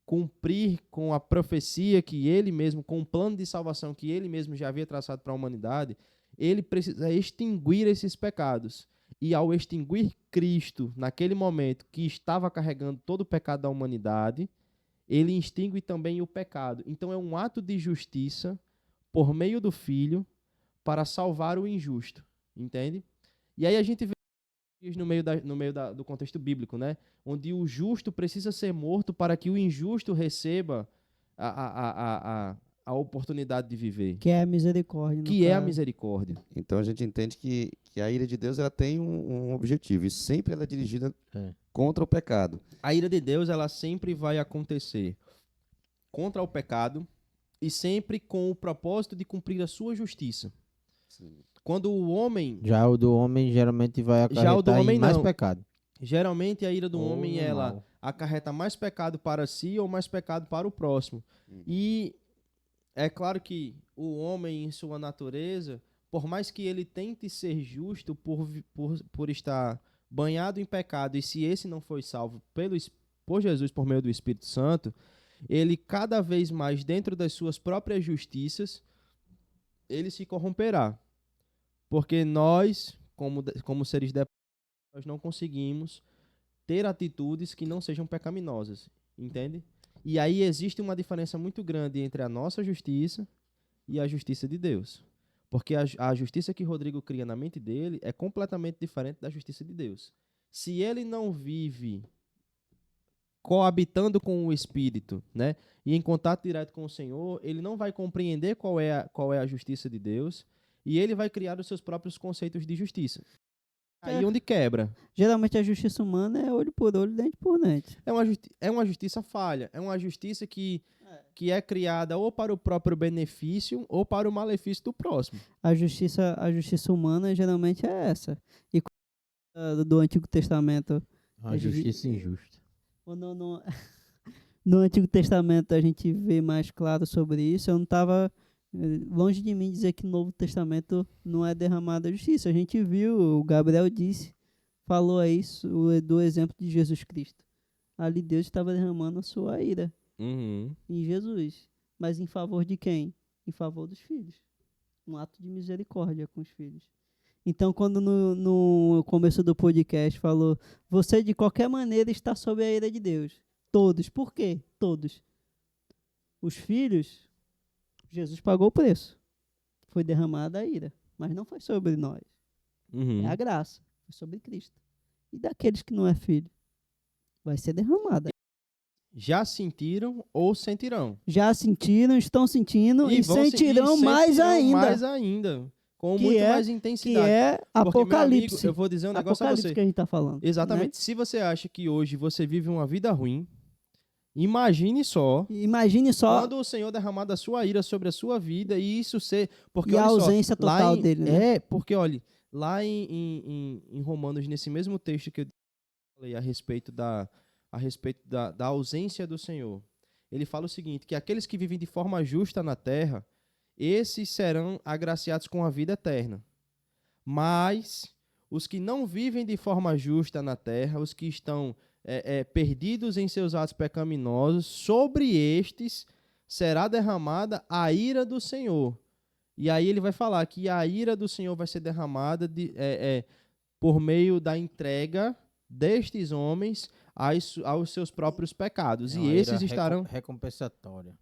cumprir com a profecia que ele mesmo, com o plano de salvação que ele mesmo já havia traçado para a humanidade, ele precisa extinguir esses pecados. E ao extinguir Cristo, naquele momento que estava carregando todo o pecado da humanidade, ele extingue também o pecado. Então é um ato de justiça por meio do Filho para salvar o injusto, entende? E aí a gente vê no meio do contexto bíblico, né? Onde o justo precisa ser morto para que o injusto receba a oportunidade de viver. Que é a misericórdia. Que é a misericórdia. Então a gente entende que a ira de Deus ela tem um objetivo e sempre ela é dirigida contra o pecado. A ira de Deus ela sempre vai acontecer contra o pecado e sempre com o propósito de cumprir a sua justiça. Sim. Quando o homem... Já o do homem geralmente vai Já o do acarretar homem em mais não. pecado. Geralmente a ira do Ou homem no ela mal. acarreta mais pecado para si ou mais pecado para o próximo. E é claro que o homem, em sua natureza, por mais que ele tente ser justo por estar banhado em pecado, e se esse não foi salvo por Jesus por meio do Espírito Santo, ele cada vez mais, dentro das suas próprias justiças, ele se corromperá. Porque nós, como seres nós não conseguimos ter atitudes que não sejam pecaminosas, entende? E aí existe uma diferença muito grande entre a nossa justiça e a justiça de Deus. Porque a justiça que Rodrigo cria na mente dele é completamente diferente da justiça de Deus. Se ele não vive coabitando com o Espírito, né, e em contato direto com o Senhor, ele não vai compreender qual é a justiça de Deus e ele vai criar os seus próprios conceitos de justiça. Aí onde quebra. Geralmente a justiça humana é olho por olho, dente por dente. É uma justiça falha. É uma justiça que é criada ou para o próprio benefício ou para o malefício do próximo. A justiça humana geralmente é essa. E do Antigo Testamento... Uma justiça injusta. No Antigo Testamento a gente vê mais claro sobre isso. Eu não estava... Longe de mim dizer que no Novo Testamento não é derramada a justiça. A gente viu, o Gabriel falou aí do exemplo de Jesus Cristo. Ali Deus estava derramando a sua ira em Jesus. Mas em favor de quem? Em favor dos filhos. Um ato de misericórdia com os filhos. Então, quando no começo do podcast falou, você de qualquer maneira está sob a ira de Deus. Todos. Por quê? Todos. Os filhos... Jesus pagou o preço. Foi derramada a ira. Mas não foi sobre nós. É a graça. Foi sobre Cristo. E daqueles que não é filho? Vai ser derramada. Já sentiram ou sentirão. Já sentiram, estão sentindo e sentirão mais ainda. Mais ainda. Com muito mais intensidade. Que é Apocalipse. Amigo, eu vou dizer um negócio a você. Que a gente está falando. Exatamente. Né? Se você acha que hoje você vive uma vida ruim, imagine só quando o Senhor derramar da sua ira sobre a sua vida e isso ser... Porque, e a ausência total dele, né? Porque, olha, lá em Romanos, nesse mesmo texto que eu falei a respeito da a respeito da ausência do Senhor. Ele fala o seguinte, que aqueles que vivem de forma justa na terra, esses serão agraciados com a vida eterna. Mas os que não vivem de forma justa na terra, os que estão perdidos em seus atos pecaminosos, sobre estes será derramada a ira do Senhor. E aí ele vai falar que a ira do Senhor vai ser derramada por meio da entrega destes homens aos seus próprios pecados. E esses estarão... recompensatória.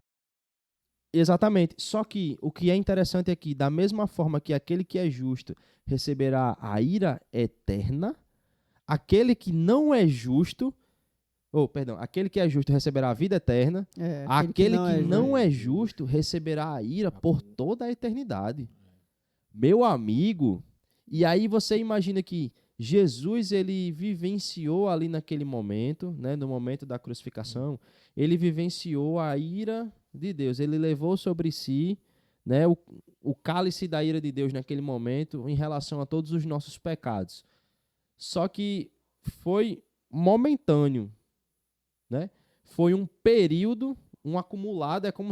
Exatamente. Só que o que é interessante é que, da mesma forma que aquele que é justo receberá a ira eterna, aquele que não é justo, aquele que é justo receberá a vida eterna, aquele que não é justo receberá a ira por toda a eternidade. Meu amigo, e aí você imagina que Jesus, ele vivenciou ali naquele momento, né, no momento da crucificação, ele vivenciou a ira de Deus, ele levou sobre si, né, o cálice da ira de Deus naquele momento em relação a todos os nossos pecados. Só que foi momentâneo, né? Foi um período, um acumulado, é como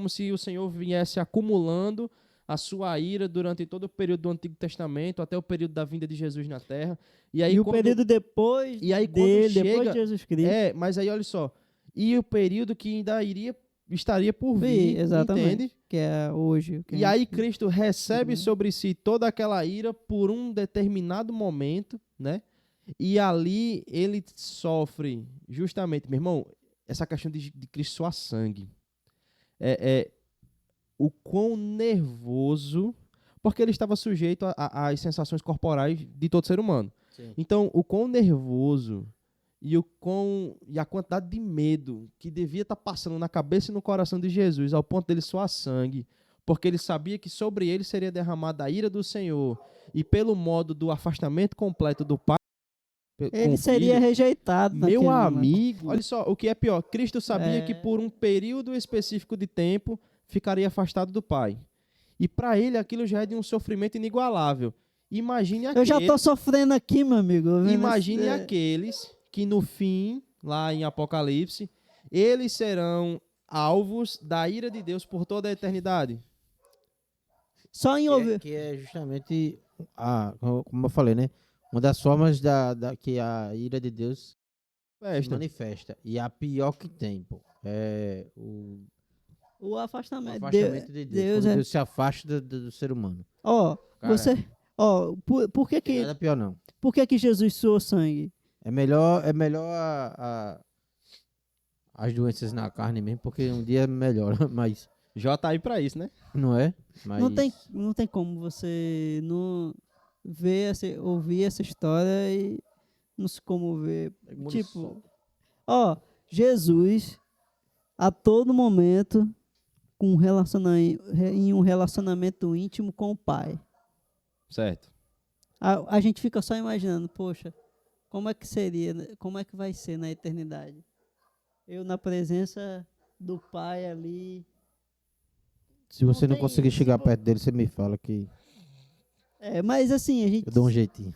se o Senhor viesse acumulando a sua ira durante todo o período do Antigo Testamento, até o período da vinda de Jesus na Terra. E o período depois depois de Jesus Cristo. Mas aí olha só, e o período que ainda estaria por vir, exatamente, entende? Que é hoje. E aí Cristo recebe sobre si toda aquela ira por um determinado momento, né? E ali ele sofre, justamente, meu irmão, essa questão de Cristo suar sangue. O quão nervoso, porque ele estava sujeito às sensações corporais de todo ser humano. Sim. Então, o quão nervoso e a quantidade de medo que devia estar passando na cabeça e no coração de Jesus, ao ponto dele suar sangue, porque ele sabia que sobre ele seria derramada a ira do Senhor, e pelo modo do afastamento completo do Pai, ele seria rejeitado. Meu amigo, olha só, o que é pior, Cristo sabia que por um período específico de tempo ficaria afastado do Pai. E para ele aquilo já é de um sofrimento inigualável. Imagine aqueles... Eu já estou sofrendo aqui, meu amigo. Imagine aqueles que no fim, lá em Apocalipse, eles serão alvos da ira de Deus por toda a eternidade. Só em ouvir. Que é justamente, como eu falei, né? Uma das formas que a ira de Deus se manifesta. E a pior que tem, pô, é o afastamento. O afastamento de Deus. Deus se afasta do ser humano. Por que nada pior, não. Por que Jesus suou sangue? É melhor as doenças na carne mesmo, porque um dia melhora, mas... Já tá aí pra isso, né? Não é? Mas... Não tem como você não ouvir essa história e não se comover. Tipo, Jesus, a todo momento, em um relacionamento íntimo com o Pai. Certo. A gente fica só imaginando, poxa, como é que seria, como é que vai ser na eternidade? Eu na presença do Pai ali. Se você não conseguir chegar perto dele, você me fala que... mas assim, a gente... Eu dou um jeitinho.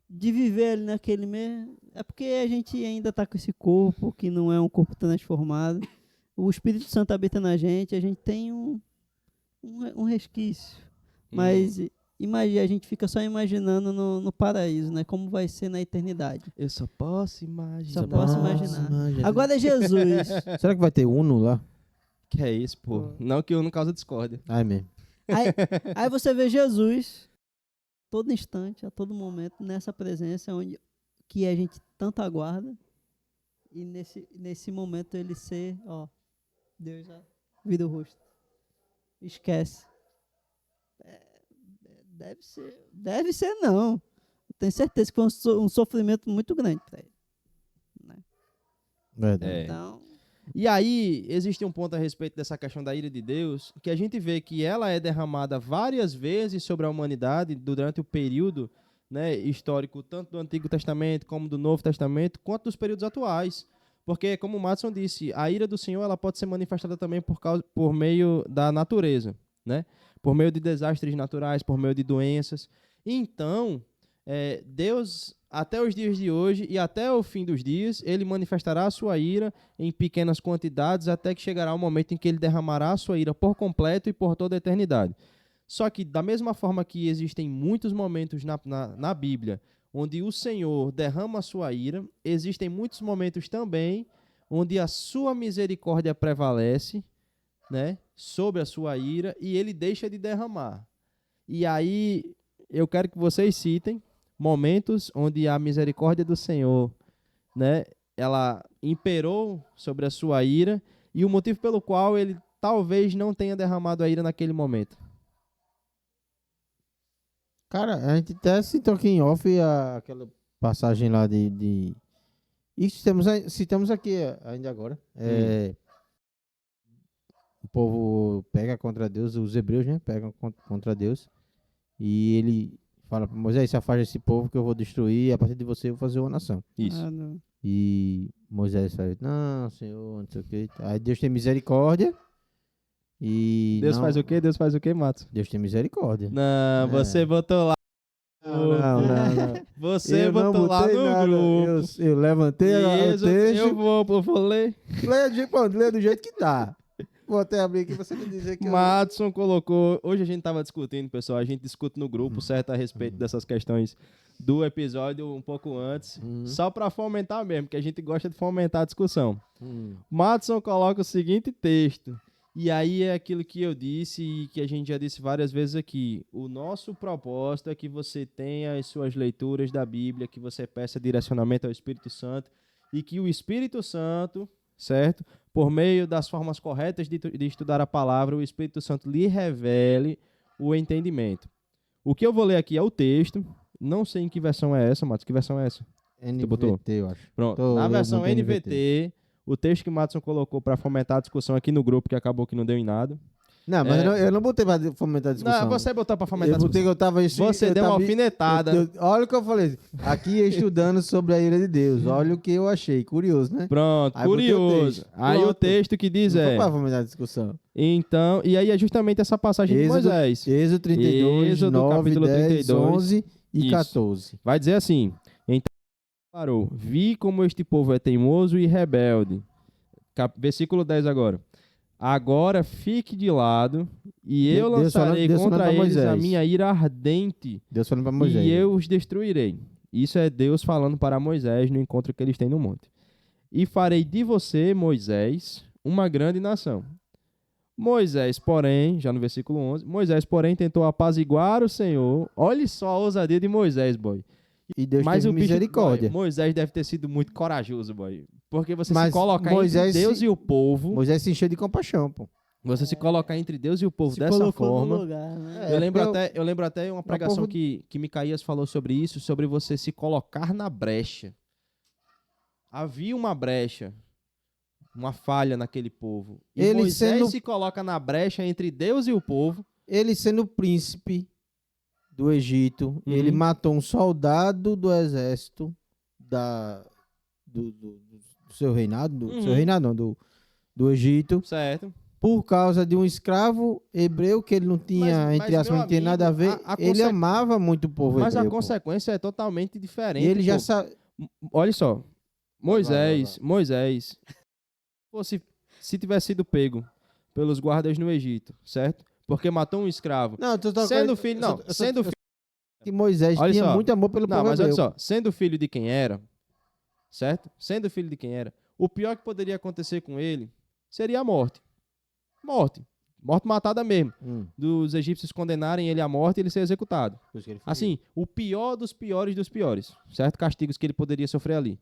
De viver ali naquele mesmo... É porque a gente ainda está com esse corpo, que não é um corpo transformado. O Espírito Santo habita na gente, a gente tem um resquício. Mas imagina, a gente fica só imaginando no paraíso, né? Como vai ser na eternidade. Eu só posso imaginar. Só posso imaginar. Agora é Jesus. Será que vai ter Uno lá? Que é isso, pô? Não que Uno causa discórdia. Ai, mesmo. Aí você vê Jesus, todo instante, a todo momento, nessa presença que a gente tanto aguarda. E nesse momento ele ser, Deus já vira o rosto. Esquece. Deve ser não. Eu tenho certeza que foi um sofrimento muito grande para ele. Né? Verdade. Então... E aí, existe um ponto a respeito dessa questão da ira de Deus, que a gente vê que ela é derramada várias vezes sobre a humanidade durante o período, né, histórico, tanto do Antigo Testamento como do Novo Testamento, quanto dos períodos atuais. Porque, como o Madison disse, a ira do Senhor ela pode ser manifestada também por meio da natureza, né? Por meio de desastres naturais, por meio de doenças. Então, Deus, até os dias de hoje e até o fim dos dias, ele manifestará a sua ira em pequenas quantidades até que chegará o momento em que ele derramará a sua ira por completo e por toda a eternidade. Só que, da mesma forma que existem muitos momentos na Bíblia onde o Senhor derrama a sua ira, existem muitos momentos também onde a sua misericórdia prevalece, né, sobre a sua ira e ele deixa de derramar. E aí, eu quero que vocês citem momentos onde a misericórdia do Senhor, né, ela imperou sobre a sua ira e o motivo pelo qual ele talvez não tenha derramado a ira naquele momento. Cara, a gente até citou aqui em off aquela passagem lá de... Isso citamos aqui ainda agora. O povo pega contra Deus, os hebreus, né? Pegam contra Deus. E ele fala para Moisés, se afasta desse povo que eu vou destruir, e a partir de você eu vou fazer uma nação. Isso. E Moisés fala, não, Senhor, não sei o que. Aí Deus tem misericórdia. E Deus faz o quê? Deus faz o quê, Matos? Deus tem misericórdia. Não, você botou lá. Não. Você Eu não botou lá botei no nada. grupo. Eu levantei o Isso, texto. eu vou ler. Leia do jeito que tá. Vou até abrir aqui pra você me dizer que Matson colocou... Hoje a gente tava discutindo, pessoal. A gente discute no grupo, certo? A respeito dessas questões do episódio um pouco antes. Só pra fomentar mesmo, que a gente gosta de fomentar a discussão. Matson coloca o seguinte texto. E aí é aquilo que eu disse e que a gente já disse várias vezes aqui. O nosso propósito é que você tenha as suas leituras da Bíblia, que você peça direcionamento ao Espírito Santo e que o Espírito Santo, certo? Por meio das formas corretas de estudar a palavra, o Espírito Santo lhe revele o entendimento. O que eu vou ler aqui é o texto. Não sei em que versão é essa, Matos. Que versão é essa? NVT, botou? eu acho. Pronto. Na versão NVT, o texto que o Matson colocou para fomentar a discussão aqui no grupo, que acabou que não deu em nada. Não, mas eu não botei pra fomentar a discussão. Não, você botou para fomentar a discussão. Você deu uma alfinetada. Olha o que eu falei. Aqui estudando sobre a ira de Deus. Olha o que eu achei. Curioso, né? Pronto, Aí curioso. Aí o texto que diz não foi pra fomentar a discussão. Então, e aí é justamente essa passagem de Moisés. Êxodo 32, Êxodo, 9, capítulo 10, 32. 11 e Isso. 14. Vai dizer assim: então declarou, vi como este povo é teimoso e rebelde. Versículo 10 agora. Agora fique de lado e eu lançarei contra eles a minha ira ardente. Deus falando para Moisés. E eu os destruirei. Isso é Deus falando para Moisés no encontro que eles têm no monte. E farei de você, Moisés, uma grande nação. Moisés, porém, já no versículo 11, Moisés, porém, tentou apaziguar o Senhor. Olha só a ousadia de Moisés, boy. E Deus Mas teve o bicho, misericórdia. boy, Moisés deve ter sido muito corajoso, boy. Porque você Mas se colocar Moisés entre Deus se- e o povo, Moisés se encheu de compaixão, pô. você se colocar entre Deus e o povo Se dessa colocou no forma. lugar, né? Eu lembro até uma pregação povo- que Micaías falou sobre isso, sobre você se colocar na brecha. Havia uma brecha, uma falha naquele povo. E Ele Moisés sendo- se coloca na brecha entre Deus e o povo. Ele sendo príncipe do Egito, ele matou um soldado do exército do seu reinado, do Egito, Certo. por causa de um escravo hebreu que ele não tinha, Mas, entre aspas, meu não tinha amigo, nada a ver. a Ele conse- amava muito o povo Mas hebreu. a consequência é totalmente E diferente. ele já pô. sabe. Olha só. Moisés, vai. Moisés, se tivesse sido pego pelos guardas no Egito, certo? Porque matou um escravo. Não, Sendo filho, não, sendo filho. que Moisés Olha tinha só. muito amor pelo Não, povo mas olha hebreu. só, sendo filho de quem era, certo? Sendo filho de quem era, o pior que poderia acontecer com ele seria a morte. Morte matada mesmo. Dos egípcios condenarem ele à morte e ele ser executado. Por isso que ele fugiu. Assim, o pior dos piores, certo? Castigos que ele poderia sofrer ali.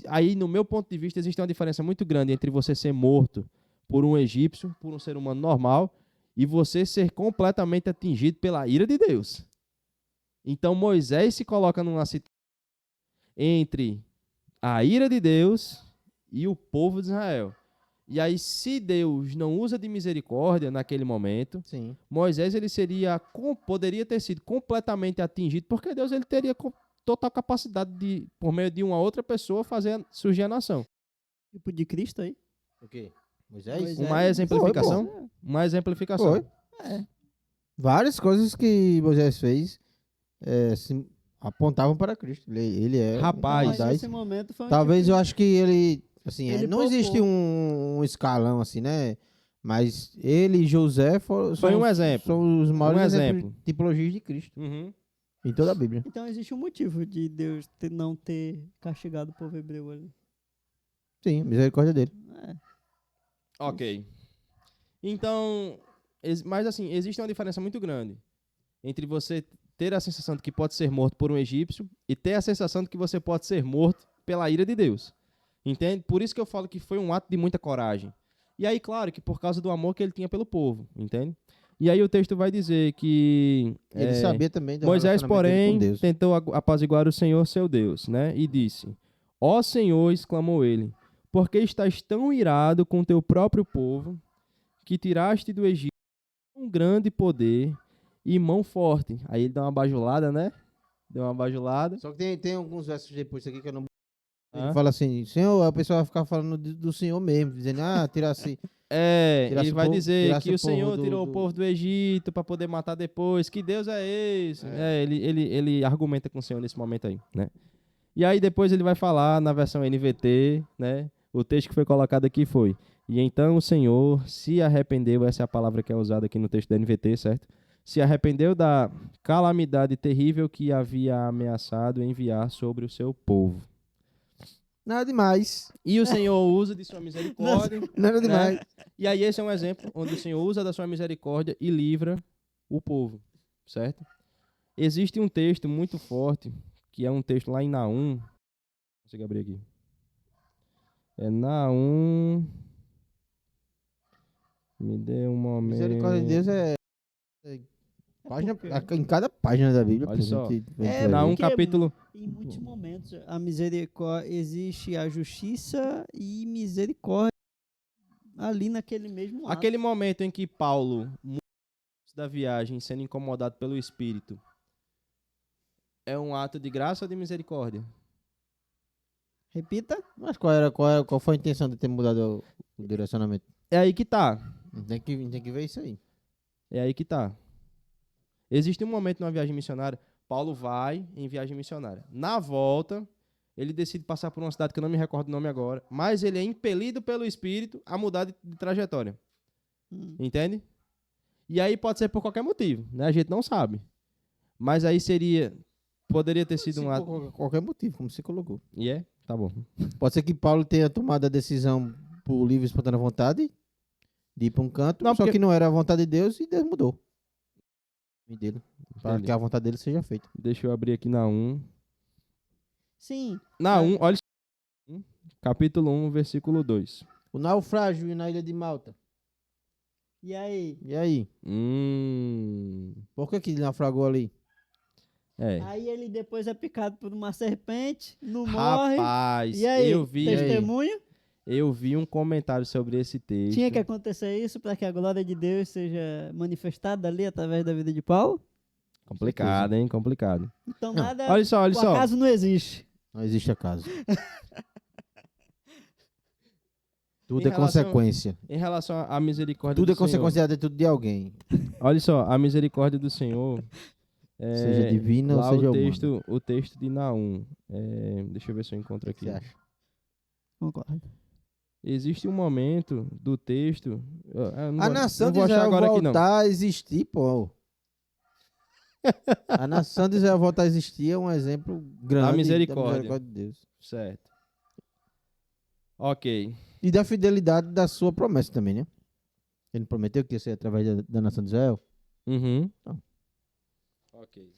Aí, no meu ponto de vista, existe uma diferença muito grande entre você ser morto por um egípcio, por um ser humano normal, e você ser completamente atingido pela ira de Deus. Então, Moisés se coloca numa situação entre a ira de Deus e o povo de Israel. E aí, se Deus não usa de misericórdia naquele momento, Sim. Moisés ele poderia ter sido completamente atingido, porque Deus ele teria total capacidade de, por meio de uma outra pessoa, fazer surgir a nação. Tipo de Cristo aí. O quê? Moisés? Moisés. Uma exemplificação? Foi, Uma exemplificação. Foi. Várias coisas que Moisés fez apontavam para Cristo. Ele é Rapaz. Mas Moisés. nesse momento foi um Talvez tipo- eu acho que ele, assim, Ele não poupou. existe um escalão assim, né? Mas ele e José Foi um exemplo. são os maiores exemplos exemplo. de tipologias de Cristo Uhum. em toda a Bíblia. Então existe um motivo de Deus não ter castigado o povo hebreu ali. Sim, misericórdia dele. É. Ok. Então, mas assim, existe uma diferença muito grande entre você ter a sensação de que pode ser morto por um egípcio e ter a sensação de que você pode ser morto pela ira de Deus. Entende? Por isso que eu falo que foi um ato de muita coragem. E aí, claro, que por causa do amor que ele tinha pelo povo, entende? E aí o texto vai dizer que Ele sabia também do Moisés, relacionamento dele porém, com Deus. tentou apaziguar o Senhor seu Deus, né? E disse: Ó Senhor, exclamou ele, por que estás tão irado com teu próprio povo, que tiraste do Egito um grande poder e mão forte? Aí ele dá uma bajulada, né? Deu uma bajulada. Só que tem alguns versos depois aqui que eu não... Hã? Ele fala assim, Senhor, a pessoa vai ficar falando do Senhor mesmo, dizendo, tirasse... Ele vai dizer tirasse que o o Senhor povo tirou o povo do Egito para poder matar depois. Que Deus é esse? Ele argumenta com o Senhor nesse momento aí, né? E aí depois ele vai falar na versão NVT, né? O texto que foi colocado aqui foi: E então o Senhor se arrependeu, essa é a palavra que é usada aqui no texto da NVT, certo? Se arrependeu da calamidade terrível que havia ameaçado enviar sobre o seu povo. Nada demais, E o Senhor usa de sua misericórdia. nada demais. E aí esse é um exemplo onde o Senhor usa da sua misericórdia e livra o povo, certo? Existe um texto muito forte, que é um texto lá em Naum. Consigo abrir aqui. É Naum. Me dê um momento. Misericórdia de Deus é página, porque- em cada página da Bíblia. Olha pô, só. a gente vai É, ver. Naum porque capítulo. Em muitos momentos a misericórdia existe a justiça e misericórdia ali naquele mesmo ato. Aquele momento em que Paulo, muito antes da viagem, sendo incomodado pelo Espírito, é um ato de graça ou de misericórdia? Repita. Mas qual foi a intenção de ter mudado o direcionamento? É aí que tá. Tem que ver isso aí. É aí que tá. Existe um momento numa viagem missionária, Paulo vai em viagem missionária. Na volta, ele decide passar por uma cidade que eu não me recordo o nome agora, mas ele é impelido pelo Espírito a mudar de trajetória. Entende? E aí pode ser por qualquer motivo, né? A gente não sabe. Mas aí poderia ter sido um ato... Por qualquer motivo, como você colocou. E é? Tá bom. Pode ser que Paulo tenha tomado a decisão por livre e espontânea vontade de ir para um canto, Não, só porque- que não era a vontade de Deus e Deus mudou. Dele, para Entendi. que a vontade dele seja feita. Deixa eu abrir aqui Naum. Sim. Naum, olha só. Capítulo 1, versículo 2. O naufrágio na ilha de Malta. E aí? E aí? Por que ele naufragou ali? É. Aí ele depois é picado por uma serpente, não morre. Rapaz, E aí? eu vi Testemunho? um comentário sobre esse texto. Tinha que acontecer isso para que a glória de Deus seja manifestada ali através da vida de Paulo? Complicado, hein? Complicado. Então Não. nada. Olha só, olha O só. acaso não existe. Não existe acaso. Tudo Em é relação- consequência. Em relação à misericórdia Tudo do é consequência Senhor. da atitude de alguém. Olha só, a misericórdia do Senhor. Seja divina ou lá seja o texto de Naum. Deixa eu ver se eu encontro O que aqui. você acha? Concordo. Existe um momento do texto. Eu não A vou- nação não de vou achar Israel agora aqui, não. voltar a existir, pô. A nação de Israel voltar a existir é um exemplo grande Da misericórdia. da misericórdia de Deus. Certo. Ok. E da fidelidade da sua promessa também, né? Ele prometeu que ia ser através da nação de Israel. Uhum. Então. Ok.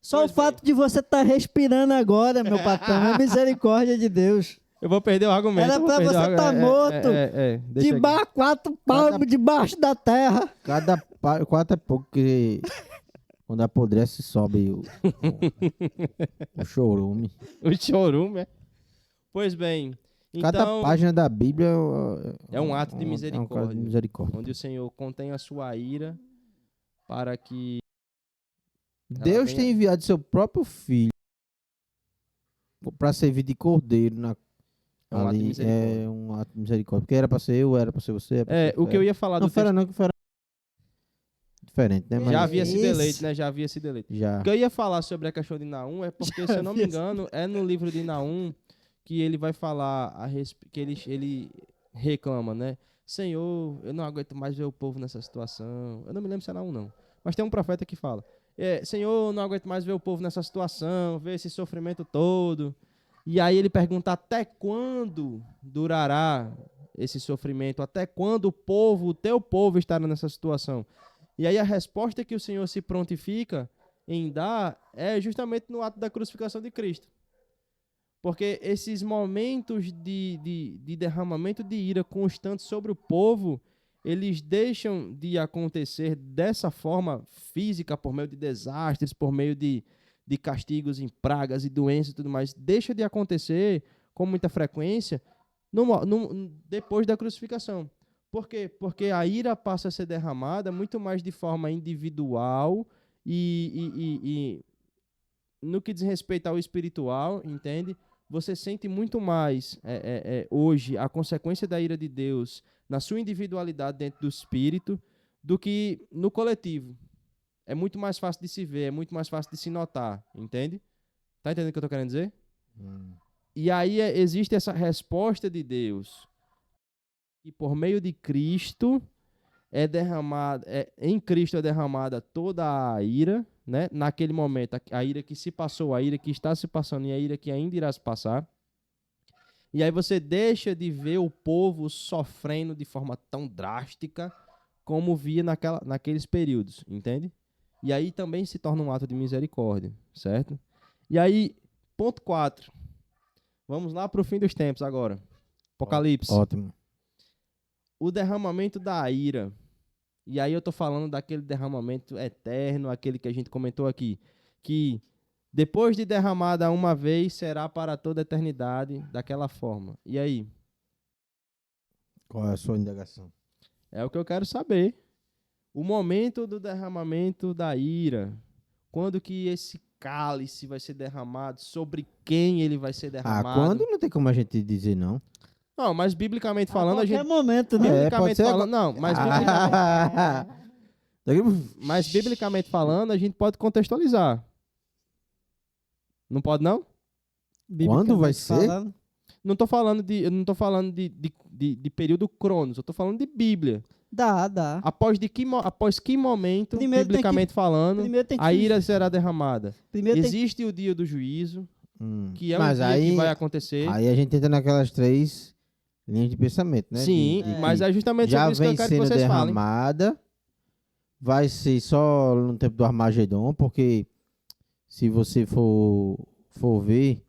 Só Pois o fato de você estar respirando agora, meu patrão, é misericórdia de Deus. Eu vou perder o argumento. Era eu vou pra perder o você argumento. tá morto. Deixa aqui. Debaixo, 4 palmos debaixo da terra. Quatro é pouco que quando apodrece sobe o chorume. O chorume, é? Pois bem, Cada então, página da Bíblia é um ato de É um misericórdia, caso de misericórdia. onde o Senhor contém a sua ira para que... Deus venha- tem enviado seu próprio filho para servir de cordeiro É um ato de ali. misericórdia. É um ato de misericórdia. Porque era para ser eu, era para ser você. Era pra ser O que eu ia falar Não, do fera texto... não, que fera. diferente, né? Mas Já havia esse Esse- deleite, né? Já havia esse deleite. já. O que eu ia falar sobre a questão de Naum é porque, se eu não me havia engano, é no livro de Naum que ele vai falar que ele reclama, né? Senhor, eu não aguento mais ver o povo nessa situação. Eu não me lembro se é Naum, não. Mas tem um profeta que fala: Senhor, eu não aguento mais ver o povo nessa situação, ver esse sofrimento todo. E aí ele pergunta: até quando durará esse sofrimento? Até quando o teu povo, estará nessa situação? E aí a resposta que o Senhor se prontifica em dar é justamente no ato da crucificação de Cristo. Porque esses momentos de derramamento de ira constante sobre o povo, eles deixam de acontecer dessa forma física, por meio de desastres, por meio de castigos em pragas e doenças e tudo mais. Deixa de acontecer com muita frequência depois da crucificação. Por quê? Porque a ira passa a ser derramada muito mais de forma individual e no que diz respeito ao espiritual, entende? Você sente muito mais hoje a consequência da ira de Deus na sua individualidade dentro do espírito do que no coletivo. É muito mais fácil de se ver, é muito mais fácil de se notar, entende? Tá entendendo o que eu tô querendo dizer? E aí existe essa resposta de Deus que por meio de Cristo em Cristo é derramada toda a ira, né? Naquele momento, a ira que se passou, a ira que está se passando e a ira que ainda irá se passar. E aí você deixa de ver o povo sofrendo de forma tão drástica como via naqueles períodos, entende? E aí também se torna um ato de misericórdia, certo? E aí, ponto 4. Vamos lá para o fim dos tempos agora. Apocalipse. Ótimo. O derramamento da ira. E aí eu tô falando daquele derramamento eterno, aquele que a gente comentou aqui, que depois de derramada uma vez, será para toda a eternidade, daquela forma. E aí? Qual é a sua indagação? É o que eu quero saber. O momento do derramamento da ira. Quando que esse cálice vai ser derramado? Sobre quem ele vai ser derramado? Quando não tem como a gente dizer não. Não, mas biblicamente A falando, a qualquer gente... momento, né? pode Biblicamente ser falando... Não, mas Mas biblicamente falando, a gente pode contextualizar. Não pode, não? Quando vai Biblicamente ser? falando. Eu não tô falando de período cronos, eu tô falando de Bíblia. Dá. Após que momento, Primeiro tem biblicamente falando, Primeiro tem que a ira será derramada? Primeiro tem Existe o dia do juízo, que é Mas um dia que vai acontecer. Aí a gente entra naquelas 3 linhas de pensamento, né? Sim, mas é justamente já sobre isso que vem eu quero que sendo vocês falem. derramada. Vai ser só no tempo do Armagedon, porque se você for ver,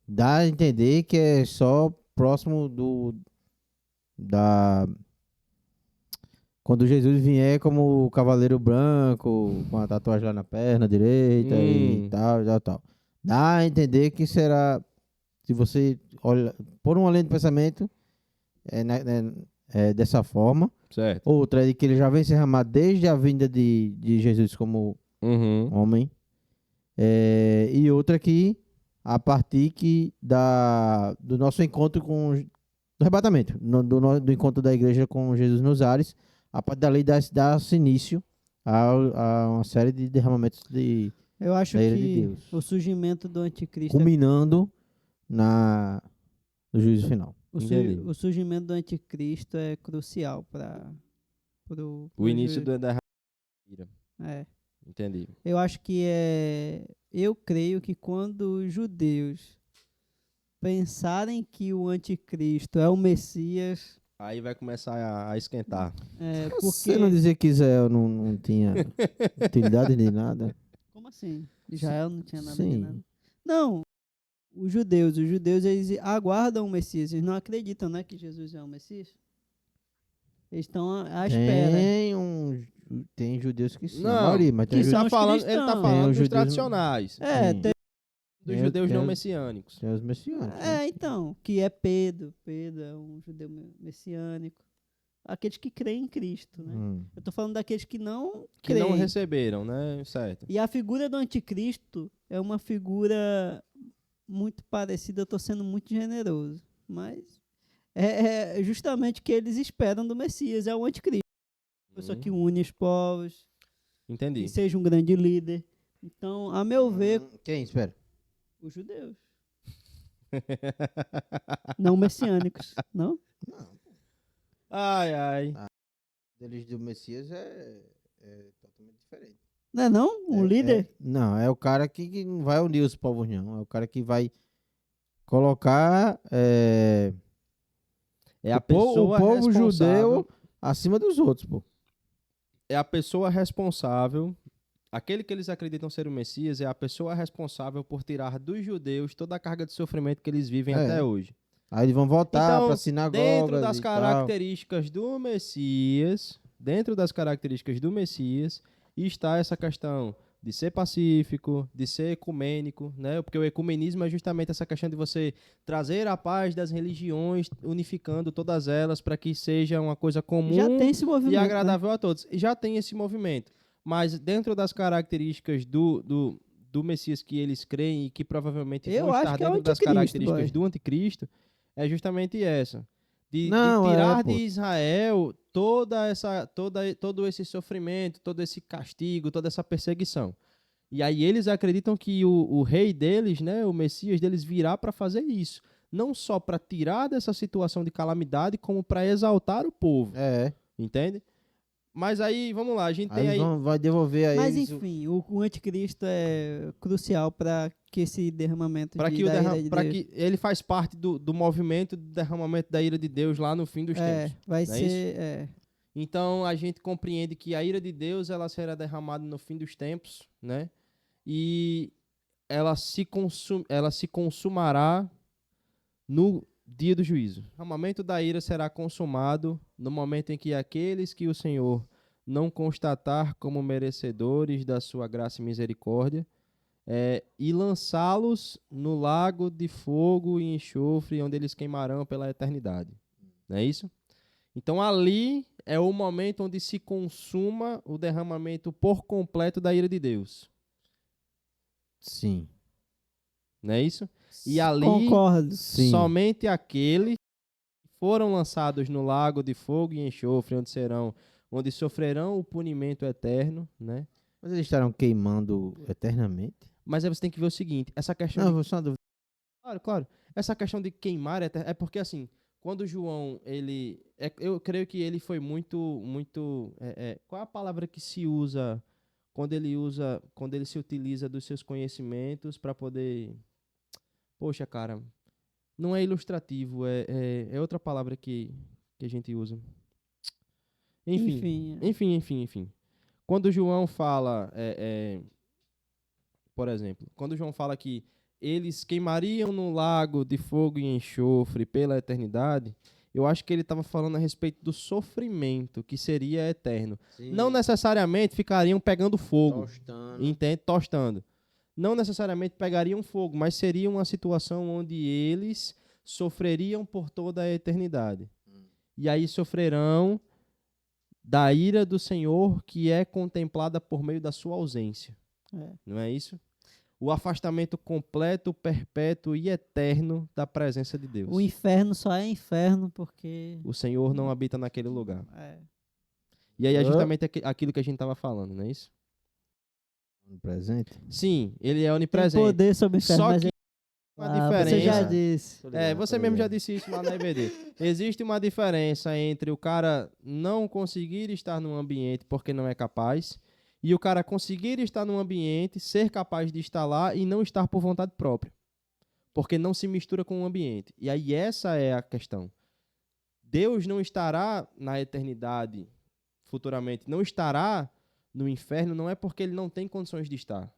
dá a entender que é só próximo quando Jesus vier como o cavaleiro branco, com a tatuagem lá na perna direita e tal. Dá a entender que será, se você olha por uma linha de pensamento, dessa forma. Certo. Outra é de que ele já vem se derramar desde a vinda de Jesus como homem. E outra que a partir do nosso encontro do arrebatamento, do encontro da igreja com Jesus nos ares, a partir dali dá-se início a uma série de derramamentos Eu acho da ira de que Deus, o surgimento do anticristo culminando no juízo final. o surgimento do anticristo é crucial para O início da derramada da ira. Entendi. Eu acho que eu creio que quando os judeus pensarem que o anticristo é o Messias, Aí vai começar a esquentar. porque Você não dizia que Israel não tinha utilidade de nada? como assim? Israel não tinha nada de Sim. nada. Não, os judeus eles aguardam o Messias, eles não acreditam, né, que Jesus é o Messias. Eles estão à espera. Tem judeus que sim, Não, a maioria, mas tem que judeus são os ele tá cristãos. falando Tem os dos judeus- tradicionais, Sim. dos Tem judeus não os- messiânicos. tem os messiânicos. né? Então, que é Pedro é um judeu messiânico. Aqueles que creem em Cristo, né? Eu tô falando daqueles que não Que creem. não receberam, né? Certo. E a figura do anticristo é uma figura muito parecida, eu tô sendo muito generoso, mas é justamente o que eles esperam do Messias, é o anticristo. pessoa que une os povos, Entendi. que seja um grande líder. Então, a meu ver, Quem? Espera. os judeus. Não messiânicos, não? Ai, ai. Deles do Messias é totalmente diferente. Não é não? Um líder? Não, é o cara que não vai unir os povos, não. É o cara que vai colocar É a o povo pessoa judeu responsável. acima dos outros, pô. É a pessoa responsável. Aquele que eles acreditam ser o Messias é a pessoa responsável por tirar dos judeus toda a carga de sofrimento que eles vivem É. até hoje. Aí eles vão voltar Então, pra sinagoga. dentro das características do Messias, está essa questão de ser pacífico, de ser ecumênico, né? Porque o ecumenismo é justamente essa questão de você trazer a paz das religiões, unificando todas elas para que seja uma coisa comum Já tem esse movimento, e né? agradável a todos. E já tem esse movimento. Mas dentro das características do Messias que eles creem e que provavelmente Eu vão acho estar que é o dentro das anticristo, características boy. do anticristo, é justamente essa. De Não, tirar pô. de Israel todo esse sofrimento, todo esse castigo, toda essa perseguição. E aí eles acreditam que o rei deles, né, o Messias deles, virá para fazer isso. Não só para tirar dessa situação de calamidade, como para exaltar o povo. Entende? Mas aí, vamos lá, a gente tem Aí aí... vai devolver a Mas eles. enfim, o anticristo é crucial para que esse derramamento Para da que, ira de Deus. que ele faz parte do movimento de derramamento da ira de Deus lá no fim dos tempos. Vai Não é isso? ser. Então a gente compreende que a ira de Deus ela será derramada no fim dos tempos, né? E ela se consumará no dia do juízo. O momento da ira será consumado no momento em que aqueles que o Senhor não constatar como merecedores da sua graça e misericórdia, e lançá-los no lago de fogo e enxofre, onde eles queimarão pela eternidade. Não é isso? Então ali é o momento onde se consuma o derramamento por completo da ira de Deus. Sim. Não é isso? E ali, Concordo. Sim. somente aqueles que foram lançados no lago de fogo e enxofre, onde sofrerão o punimento eterno, né? Mas eles estarão queimando eternamente? Mas aí você tem que ver o seguinte, essa questão Não, só uma dúvida. Claro. Essa questão de queimar é porque, assim, quando João, eu creio que ele foi muito... qual é a palavra que se usa quando ele se utiliza dos seus conhecimentos para poder... Poxa, cara, não é ilustrativo, é outra palavra que a gente usa. Enfim. Quando João fala, por exemplo, quando João fala que eles queimariam no lago de fogo e enxofre pela eternidade, eu acho que ele estava falando a respeito do sofrimento, que seria eterno. Sim. Não necessariamente ficariam pegando fogo, Tostando. entende? Tostando. Não necessariamente pegariam fogo, mas seria uma situação onde eles sofreriam por toda a eternidade. E aí sofrerão da ira do Senhor, que é contemplada por meio da sua ausência. Não é isso? O afastamento completo, perpétuo e eterno da presença de Deus. O inferno só é inferno porque... O Senhor não habita naquele lugar. É. E aí é justamente aquilo que a gente estava falando, não é isso? Presente? Sim, ele é Tem onipresente. poder sobre o inferno, Só mas que uma diferença... você já disse. Você mesmo já disse isso lá na EBD. Existe uma diferença entre o cara não conseguir estar num ambiente porque não é capaz e o cara conseguir estar num ambiente, ser capaz de estar lá e não estar por vontade própria. Porque não se mistura com o ambiente. E aí essa é a questão. Deus não estará na eternidade futuramente, não estará no inferno, não é porque ele não tem condições de estar.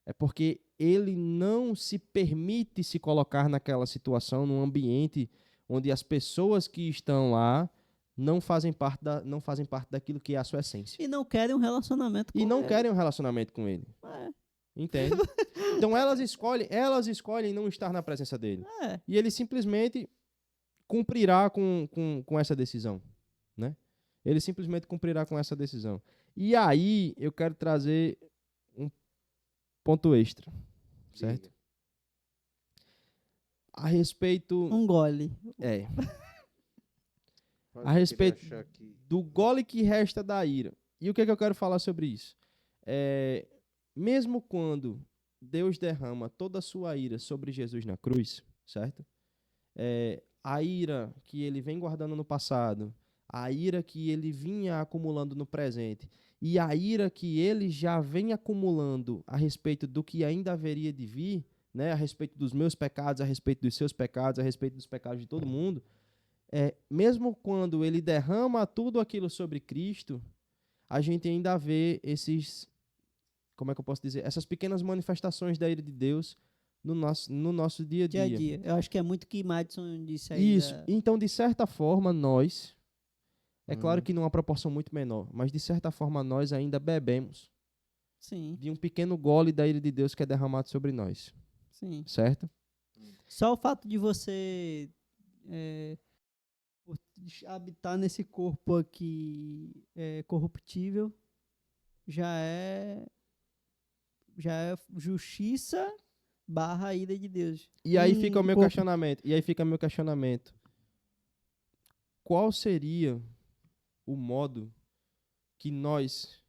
É porque ele não se permite se colocar naquela situação, num ambiente onde as pessoas que estão lá não fazem parte daquilo que é a sua essência. E não querem um relacionamento com E não ele. querem um relacionamento com ele. Entende? Então elas escolhem não estar na presença dele. E ele simplesmente cumprirá com essa decisão. Né? Ele simplesmente cumprirá com essa decisão. E aí eu quero trazer um ponto extra. Certo? A respeito... Um gole. a respeito do gole que resta da ira. E o que é que eu quero falar sobre isso? Mesmo quando Deus derrama toda a sua ira sobre Jesus na cruz, certo? A ira que ele vem guardando no passado, a ira que ele vinha acumulando no presente e a ira que ele já vem acumulando a respeito do que ainda haveria de vir, né? A respeito dos meus pecados, a respeito dos seus pecados, a respeito dos pecados de todo mundo, mesmo quando ele derrama tudo aquilo sobre Cristo, a gente ainda vê como é que eu posso dizer? Essas pequenas manifestações da ira de Deus no nosso dia a dia. Dia a dia. Eu acho que é muito que Madison disse aí. Isso. Então, de certa forma, nós, claro que numa proporção muito menor, mas de certa forma nós ainda bebemos Sim. de um pequeno gole da ira de Deus que é derramado sobre nós. Sim. Certo? Só o fato de você habitar nesse corpo aqui corruptível já é justiça / ira de Deus. E aí fica o meu questionamento. Qual seria o modo que nós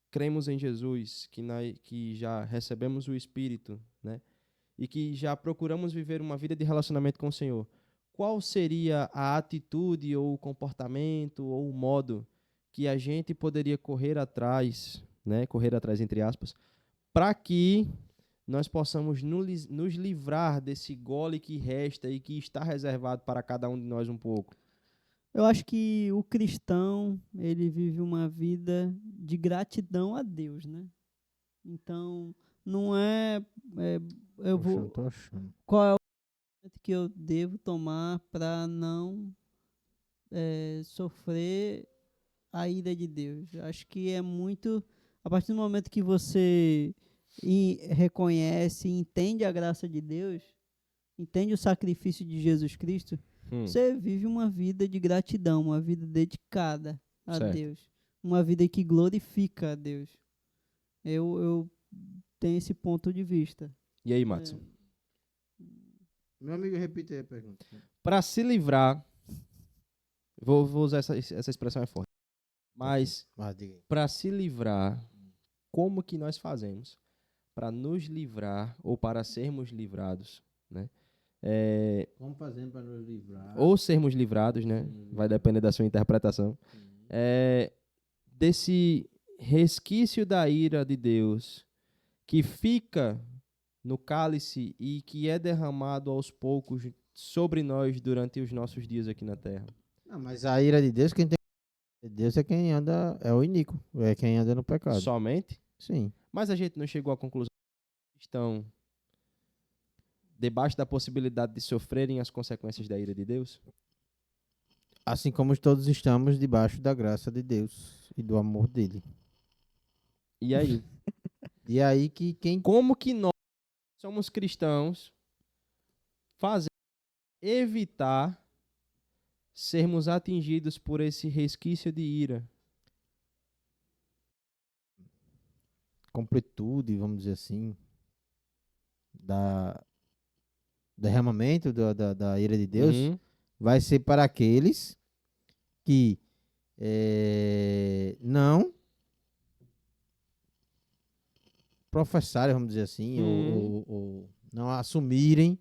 cremos em Jesus, que já recebemos o Espírito, né? E que já procuramos viver uma vida de relacionamento com o Senhor? Qual seria a atitude ou o comportamento ou o modo que a gente poderia correr atrás, né? Correr atrás, entre aspas, para que nós possamos nos livrar desse gole que resta e que está reservado para cada um de nós um pouco? Eu acho que o cristão, ele vive uma vida de gratidão a Deus, né? Então, não qual é o momento que eu devo tomar para não sofrer a ira de Deus? Eu acho que é muito, a partir do momento que você reconhece e entende a graça de Deus, entende o sacrifício de Jesus Cristo, você vive uma vida de gratidão, uma vida dedicada a Deus, uma vida que glorifica a Deus. Eu tenho esse ponto de vista. E aí, Madison? Meu amigo, repita aí a pergunta. Para se livrar, vou usar essa expressão, é forte, mas para se livrar, como que nós fazemos para nos livrar ou para sermos livrados, né? Como fazemos para nos livrar? Ou sermos livrados, né? Vai depender da sua interpretação. Desse resquício da ira de Deus que fica no cálice e que é derramado aos poucos sobre nós durante os nossos dias aqui na terra. Não, mas a ira de Deus, quem tem Deus é quem anda, é o iníquo, é quem anda no pecado. Somente? Sim. Mas a gente não chegou à conclusão que estão debaixo da possibilidade de sofrerem as consequências da ira de Deus? Assim como todos estamos debaixo da graça de Deus e do amor dele. E aí? E aí Como que nós somos cristãos fazemos evitar sermos atingidos por esse resquício de ira? Completude, vamos dizer assim, da derramamento da ira de Deus vai ser para aqueles que não professarem, vamos dizer assim, ou não assumirem,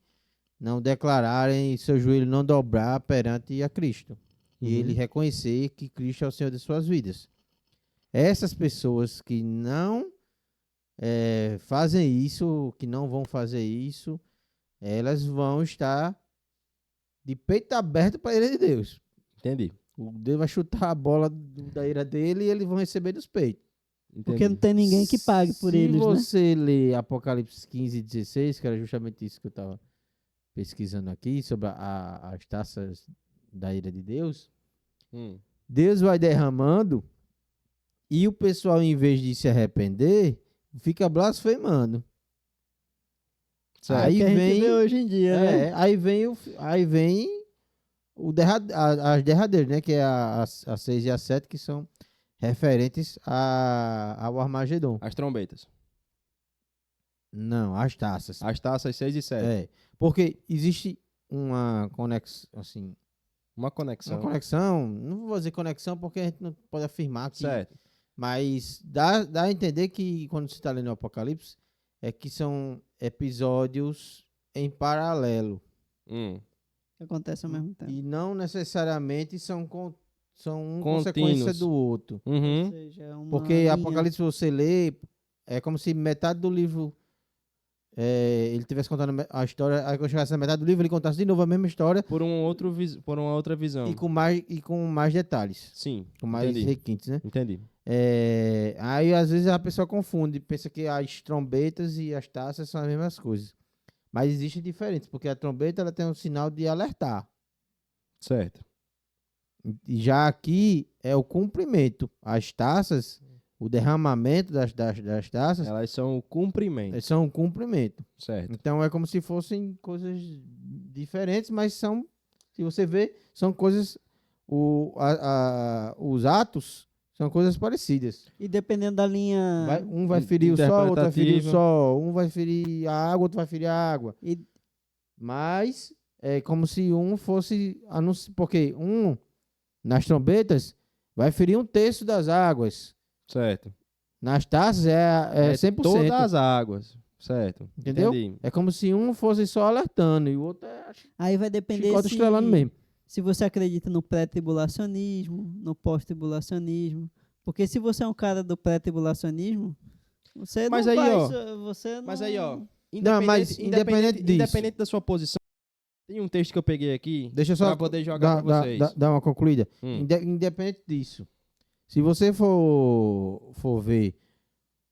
não declararem, seu joelho não dobrar perante a Cristo. E ele reconhecer que Cristo é o Senhor de suas vidas. Essas pessoas que não fazem isso, que não vão fazer isso, elas vão estar de peito aberto para a ira de Deus. Entendi. O Deus vai chutar a bola da ira dele e eles vão receber dos peitos. Entendi. Porque não tem ninguém que pague por eles, né? Se você ler Apocalipse 15 e 16, que era justamente isso que eu estava pesquisando aqui, sobre as taças da ira de Deus, Deus vai derramando e o pessoal, em vez de se arrepender, fica blasfemando. Aí vem, a gente vê hoje em dia, né? Aí vem as derradeiras, né? Que é a 6 e a 7, que são referentes ao Armagedon. As trombetas. Não, as taças. As taças 6 e 7. Porque existe uma conexão, assim, Uma conexão. Uma conexão, não vou dizer conexão porque a gente não pode afirmar que... Certo. Mas dá a entender que quando você está lendo o Apocalipse, é que são episódios em paralelo. Que acontece ao mesmo tempo. E não necessariamente são uma Contínuos. consequência do outro. Ou Uhum. seja, é uma Porque linha. Apocalipse você lê, é como se metade do livro ele estivesse contando a história, aí quando chegasse na metade do livro ele contasse de novo a mesma história Por uma outra visão. e com mais detalhes, Sim. com mais Entendi. requintes, né? Entendi. Aí às vezes a pessoa confunde, pensa que as trombetas e as taças são as mesmas coisas. Mas existem diferenças, porque a trombeta ela tem um sinal de alertar. Certo. E já aqui é o cumprimento. As taças, o derramamento das taças, Elas são o cumprimento. elas são um cumprimento. Certo. Então é como se fossem coisas diferentes, mas são, se você vê, são coisas, os atos são coisas parecidas. E dependendo da linha. Um vai ferir o sol, outro vai ferir o Interpretativo. sol. Um vai ferir a água, outro vai ferir a água. E Mas é como se um fosse porque nas trombetas vai ferir 1/3 das águas. Certo. Nas taças é 100%. Todas as águas. Certo. Entendeu? Entendi. É como se um fosse só alertando e o outro aí vai depender chicote estrelando mesmo. se você acredita no pré-tribulacionismo, no pós-tribulacionismo. Porque se você é um cara do pré-tribulacionismo, você Mas não aí, vai... ó, Você não... Mas aí, ó. Mas independente disso. Independente da sua posição, tem um texto que eu peguei aqui Deixa eu só pra poder jogar pra vocês. dar uma concluída. Independente disso. Se você for ver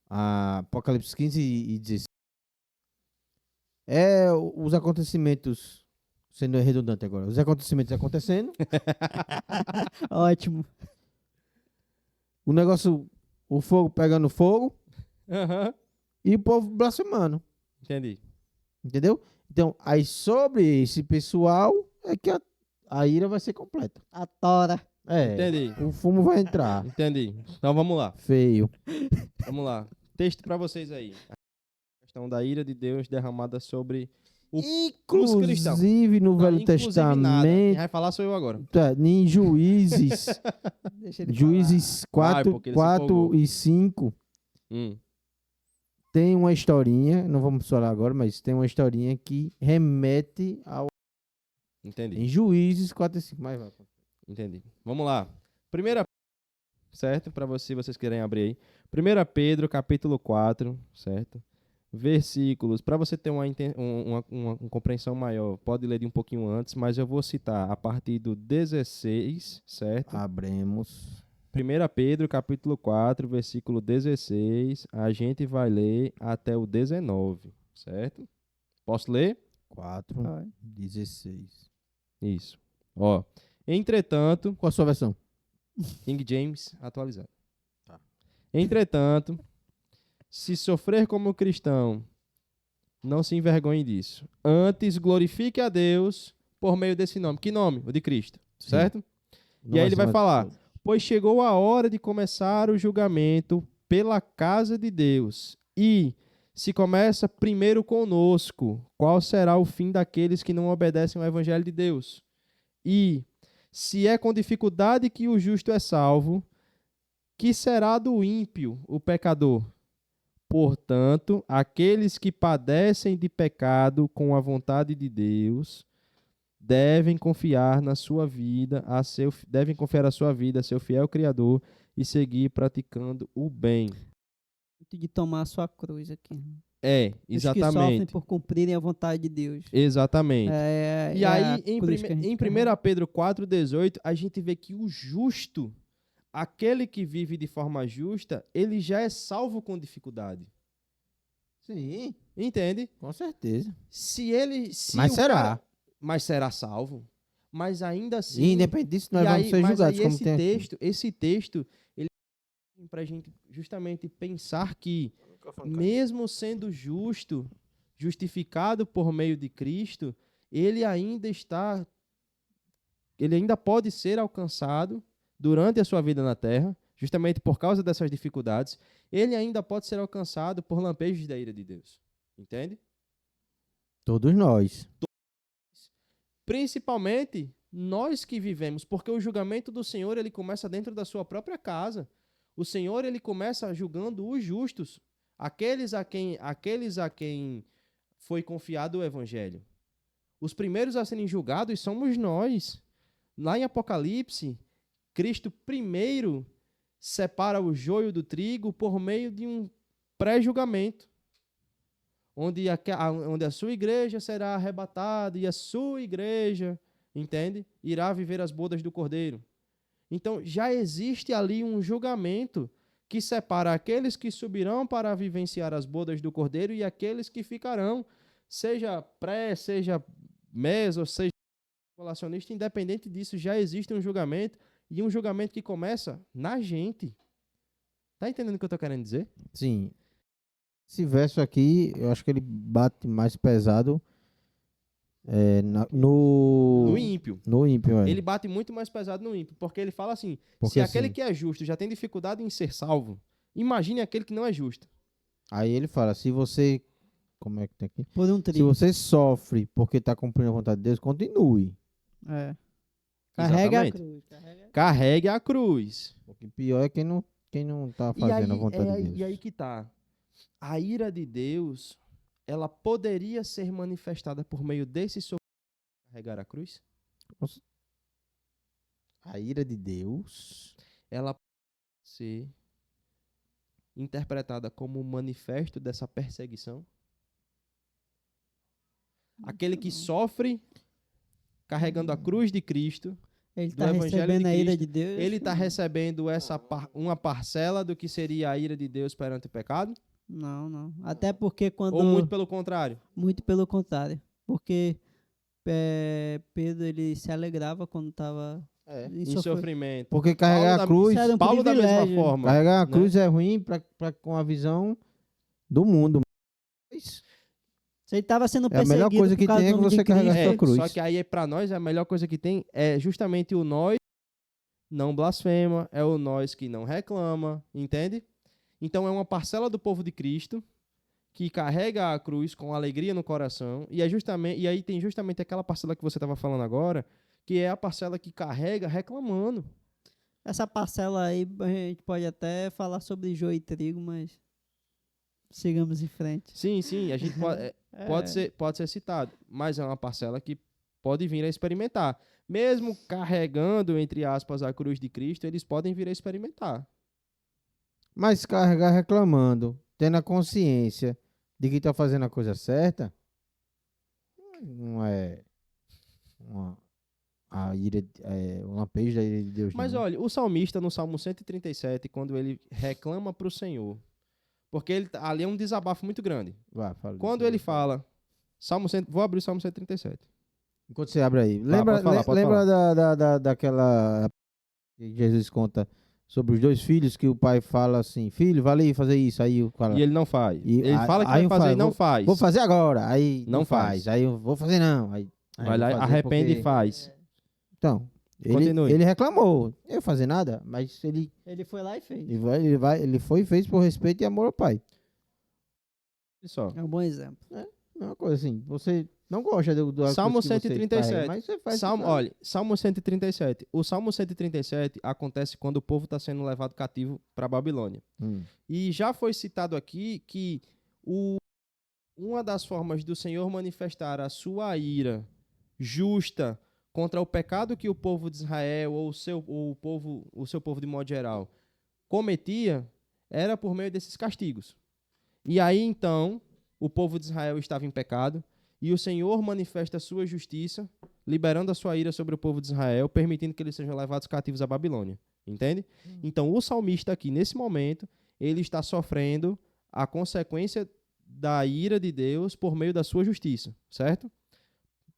a Apocalipse 15 e 16, os acontecimentos, sendo redundante agora, os acontecimentos acontecendo, Ótimo. o negócio, o fogo pegando fogo Aham. e o povo blasfemando. Entendi. Entendeu? Então, aí sobre esse pessoal é que a ira vai ser completa. A tora. Entendi. O fumo vai entrar. Entendi. Então vamos lá. Feio. Vamos lá. Texto pra vocês aí. A questão da ira de Deus derramada sobre os cristãos. Inclusive no Não, Velho inclusive nada. Quem Testamento, vai falar sou eu agora. em Juízes, Deixa ele Juízes Vai, 4, porque ele se empolgou. 4 e 5, tem uma historinha, não vamos falar agora, mas tem uma historinha que remete ao Entendi. em Juízes 4 e 5. Mas vai. Entendi. Vamos lá. Primeira, certo? Para vocês querem abrir aí. 1 Pedro, capítulo 4, certo? Versículos. Para você ter uma compreensão maior, pode ler de um pouquinho antes, mas eu vou citar a partir do 16, certo? Abremos. 1 Pedro, capítulo 4, versículo 16. A gente vai ler até o 19, certo? Posso ler? 4, Vai. 16. Isso. Ó. Entretanto, Qual a sua versão? King James atualizado. Tá. Entretanto, se sofrer como cristão, não se envergonhe disso. Antes, glorifique a Deus por meio desse nome. Que nome? O de Cristo. Sim. Certo? Não E aí ele ser vai mais falar: pessoas. pois chegou a hora de começar o julgamento pela casa de Deus. E se começa primeiro conosco, qual será o fim daqueles que não obedecem ao evangelho de Deus? E se é com dificuldade que o justo é salvo, que será do ímpio, o pecador? Portanto, aqueles que padecem de pecado com a vontade de Deus devem confiar na sua vida, devem confiar a sua vida a seu fiel Criador e seguir praticando o bem. De tomar a sua cruz aqui. Os Os que sofrem exatamente. por cumprirem a vontade de Deus. Exatamente. É E a aí, em cruz que a gente 1 carrega. Pedro 4,18, a gente vê que o justo, aquele que vive de forma justa, ele já é salvo com dificuldade. Sim, Entende? com certeza. Mas será. Mas será salvo. Mas ainda assim. E independente disso, nós e vamos aí, ser mas julgados aí como tem aqui. esse texto, ele para a gente justamente pensar que, mesmo sendo justo, justificado por meio de Cristo, ele ainda pode ser alcançado durante a sua vida na terra, justamente por causa dessas dificuldades. Ele ainda pode ser alcançado por lampejos da ira de Deus. Entende? Todos nós. Principalmente nós que vivemos, porque o julgamento do Senhor, ele começa dentro da sua própria casa. O Senhor, ele começa julgando os justos, aqueles a quem foi confiado o evangelho. Os primeiros a serem julgados somos nós. Lá em Apocalipse, Cristo primeiro separa o joio do trigo por meio de um pré-julgamento, onde a sua igreja será arrebatada e a sua igreja, entende? Irá viver as bodas do Cordeiro. Então, já existe ali um julgamento que separa aqueles que subirão para vivenciar as bodas do Cordeiro e aqueles que ficarão, seja pré, seja meso, seja tribulacionista, independente disso, já existe um julgamento, e um julgamento que começa na gente. Tá entendendo o que eu tô querendo dizer? Sim. Esse verso aqui, eu acho que ele bate mais pesado No ímpio. No ímpio, é. Ele bate muito mais pesado no ímpio, porque ele fala assim, Porque se aquele assim, que é justo já tem dificuldade em ser salvo, imagine aquele que não é justo. aí ele fala, se você... Como é que tem aqui? Por um Se trigo. você sofre porque está cumprindo a vontade de Deus, continue. É. Carrega a Exatamente. cruz. Carregue a cruz. Porque pior é quem não tá fazendo a vontade de Deus. E aí que tá. A ira de Deus, ela poderia ser manifestada por meio desse sofrimento de carregar a cruz? A ira de Deus... Ela pode ser interpretada como um manifesto dessa perseguição? Aquele que sofre carregando a cruz de Cristo, Ele do está evangelho recebendo de a ira Cristo, de Deus. ele está recebendo uma parcela do que seria a ira de Deus perante o pecado? Não, não. Até porque quando... Ou muito pelo contrário? Muito pelo contrário. Porque Pedro, ele se alegrava quando estava Em sofrimento. Porque carregar a cruz... Isso era um Paulo da mesma privilégio. forma. Carregar a né? cruz é ruim com a visão do mundo. Mas Se ele estava sendo é a melhor perseguido coisa por que causa tem é do que nome de você carregar a Cristo. sua cruz. Só que aí, pra nós, a melhor coisa que tem é justamente o nós não blasfema, é o nós que não reclama, entende? Então é uma parcela do povo de Cristo que carrega a cruz com alegria no coração, e aí tem justamente aquela parcela que você estava falando agora, que é a parcela que carrega reclamando. Essa parcela aí, a gente pode até falar sobre joio e trigo, mas sigamos em frente. Sim, a gente pode ser citado, mas é uma parcela que pode vir a experimentar. Mesmo carregando, entre aspas, a cruz de Cristo, eles podem vir a experimentar. Mas carregar reclamando, tendo a consciência de que está fazendo a coisa certa, não é a ira, um lampejo da ira de Deus. Mas não. olha, o salmista no Salmo 137, quando ele reclama para o Senhor, porque ali é um desabafo muito grande. Vai, fala Quando disso. ele fala, vou abrir o Salmo 137. Enquanto você abre aí. Lembra, pode falar. lembra daquela que Jesus conta sobre os dois filhos que o pai fala assim, filho, vai ali fazer isso. Aí o cara, E ele não faz. E Ele fala que aí vai eu fazer e falo, não faz. vou fazer agora. Aí Não não faz. faz. Aí eu vou fazer não. Aí Vai eu lá, vou fazer arrepende porque- e faz. Então, Continue. ele reclamou. Eu ia fazer nada, mas ele Ele foi lá e fez. ele foi e fez por respeito e amor ao pai. Olha só. É um bom exemplo. É uma coisa assim, você não gosta do Salmo coisa que você 137. carrega, mas você faz. Olha, Salmo 137. O Salmo 137 acontece quando o povo está sendo levado cativo para a Babilônia. E já foi citado aqui que uma das formas do Senhor manifestar a sua ira justa contra o pecado que o povo de Israel ou o seu povo de modo geral cometia era por meio desses castigos. E aí então o povo de Israel estava em pecado e o Senhor manifesta a sua justiça, liberando a sua ira sobre o povo de Israel, permitindo que eles sejam levados cativos à Babilônia. Entende? Então o salmista aqui, nesse momento, ele está sofrendo a consequência da ira de Deus por meio da sua justiça, certo?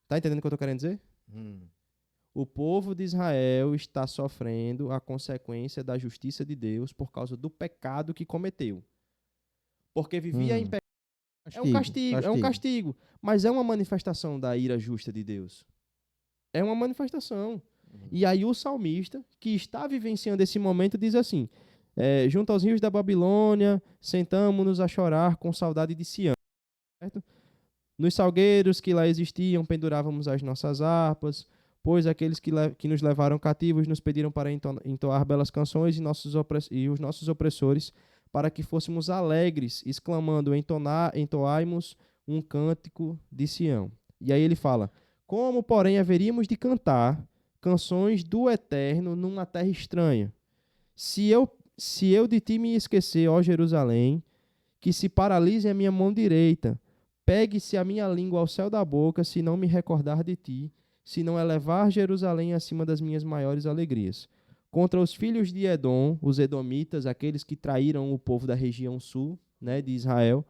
Tá entendendo o que eu estou querendo dizer? O povo de Israel está sofrendo a consequência da justiça de Deus por causa do pecado que cometeu. Porque vivia em pecado. É um castigo, mas é uma manifestação da ira justa de Deus. É uma manifestação. E aí o salmista, que está vivenciando esse momento, diz assim, junto aos rios da Babilônia, sentamo-nos a chorar com saudade de Sião. Certo? Nos salgueiros que lá existiam, pendurávamos as nossas harpas, pois aqueles que nos levaram cativos nos pediram para entoar belas canções e os nossos opressores para que fôssemos alegres, exclamando, entoai-mos um cântico de Sião. E aí ele fala, como, porém, haveríamos de cantar canções do Eterno numa terra estranha? Se eu de ti me esquecer, ó Jerusalém, que se paralise a minha mão direita, pegue-se a minha língua ao céu da boca, se não me recordar de ti, se não elevar Jerusalém acima das minhas maiores alegrias. Contra os filhos de Edom, os edomitas, aqueles que traíram o povo da região sul, né, de Israel,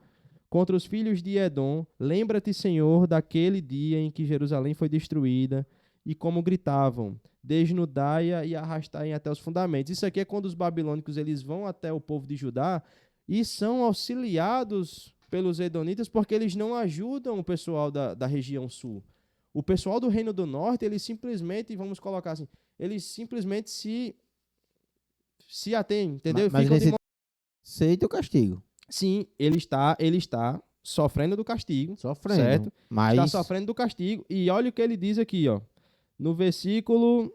contra os filhos de Edom, lembra-te, Senhor, daquele dia em que Jerusalém foi destruída, e como gritavam, desnudai-a e arrastai até os fundamentos. Isso aqui é quando os babilônicos eles vão até o povo de Judá e são auxiliados pelos edomitas porque eles não ajudam o pessoal da região sul. O pessoal do Reino do Norte, eles simplesmente, vamos colocar assim, eles simplesmente se atêm, entendeu? Mas Ficam nesse aceita o castigo. Sim, ele está sofrendo do castigo, Sofrendo. certo? Mas Está sofrendo do castigo. E olha o que ele diz aqui, ó. No versículo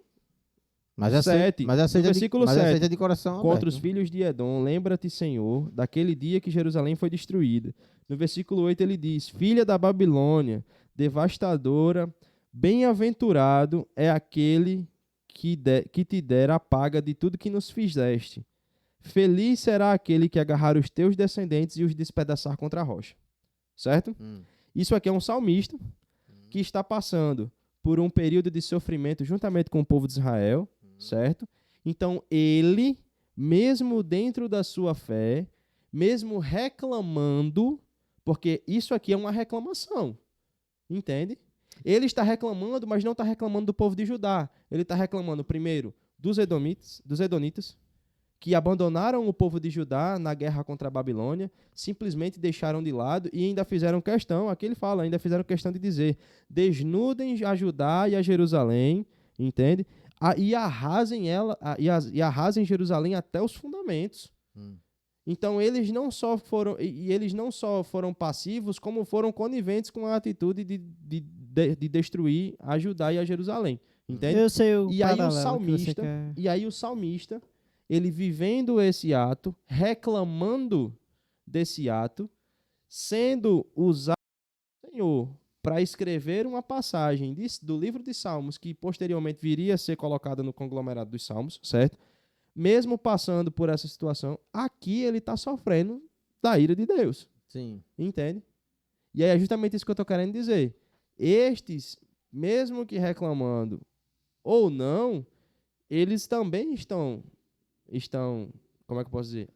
Mas 7, mas aceita, no versículo mas 7, aceita de coração contra aberto, os filhos de Edom, lembra-te, Senhor, daquele dia que Jerusalém foi destruída. No versículo 8 ele diz, filha da Babilônia, devastadora, bem-aventurado é aquele que te der a paga de tudo que nos fizeste. Feliz será aquele que agarrar os teus descendentes e os despedaçar contra a rocha. Certo? Isso aqui é um salmista que está passando por um período de sofrimento juntamente com o povo de Israel, certo? Então, ele, mesmo dentro da sua fé, mesmo reclamando, porque isso aqui é uma reclamação, entende? Ele está reclamando, mas não está reclamando do povo de Judá. Ele está reclamando, primeiro, dos edonitas, que abandonaram o povo de Judá na guerra contra a Babilônia, simplesmente deixaram de lado e ainda fizeram questão, aqui ele fala, ainda fizeram questão de dizer, desnudem a Judá e a Jerusalém, entende? E arrasem Jerusalém até os fundamentos. Então eles não só foram passivos, como foram coniventes com a atitude de destruir a Judá e a Jerusalém, entende? Eu sei o E aí paralelo o salmista, ele vivendo esse ato, reclamando desse ato, sendo usado pelo Senhor para escrever uma passagem do livro de Salmos, que posteriormente viria a ser colocada no conglomerado dos Salmos, certo? Mesmo passando por essa situação, aqui ele está sofrendo da ira de Deus. Sim. Entende? E aí é justamente isso que eu estou querendo dizer. Estes, mesmo que reclamando ou não, eles também estão, como é que eu posso dizer?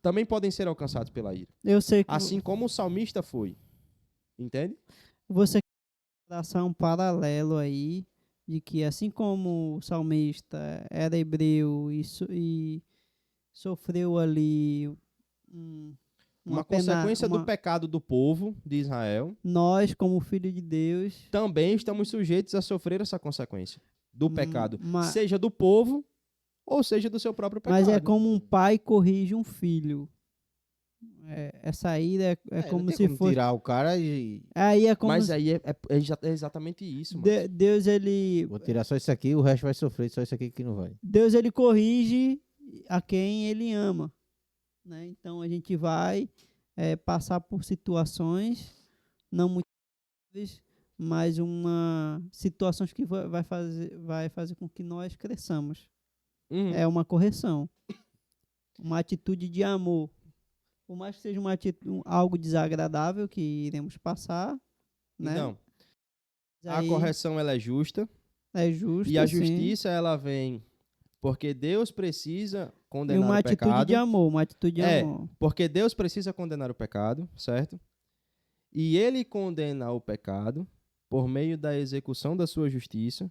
Também podem ser alcançados pela ira. Eu sei que Assim como o salmista foi. Entende? você quer traçar um paralelo aí de que assim como o salmista era hebreu e sofreu ali uma consequência do pecado do povo de Israel, nós, como filho de Deus, também estamos sujeitos a sofrer essa consequência do pecado, mas seja do povo ou seja do seu próprio pecado. mas é como um pai corrige um filho. Essa ira é como não tem se como fosse tirar o cara e aí é como Mas se aí é exatamente isso, mano. Deus ele vou tirar só isso aqui, o resto vai sofrer, só isso aqui que não vai. Deus ele corrige a quem ele ama, né? Então a gente vai passar por situações não muito graves, mas situações que vai fazer com que nós cresçamos. Uhum. É uma correção, uma atitude de amor. Por mais que seja algo desagradável que iremos passar, né? Então, Mas a aí correção ela é justa é justo, e a sim. justiça ela vem porque Deus precisa E condenar uma o atitude pecado. de amor, uma atitude de É. amor. Porque Deus precisa condenar o pecado, certo? E ele condena o pecado por meio da execução da sua justiça,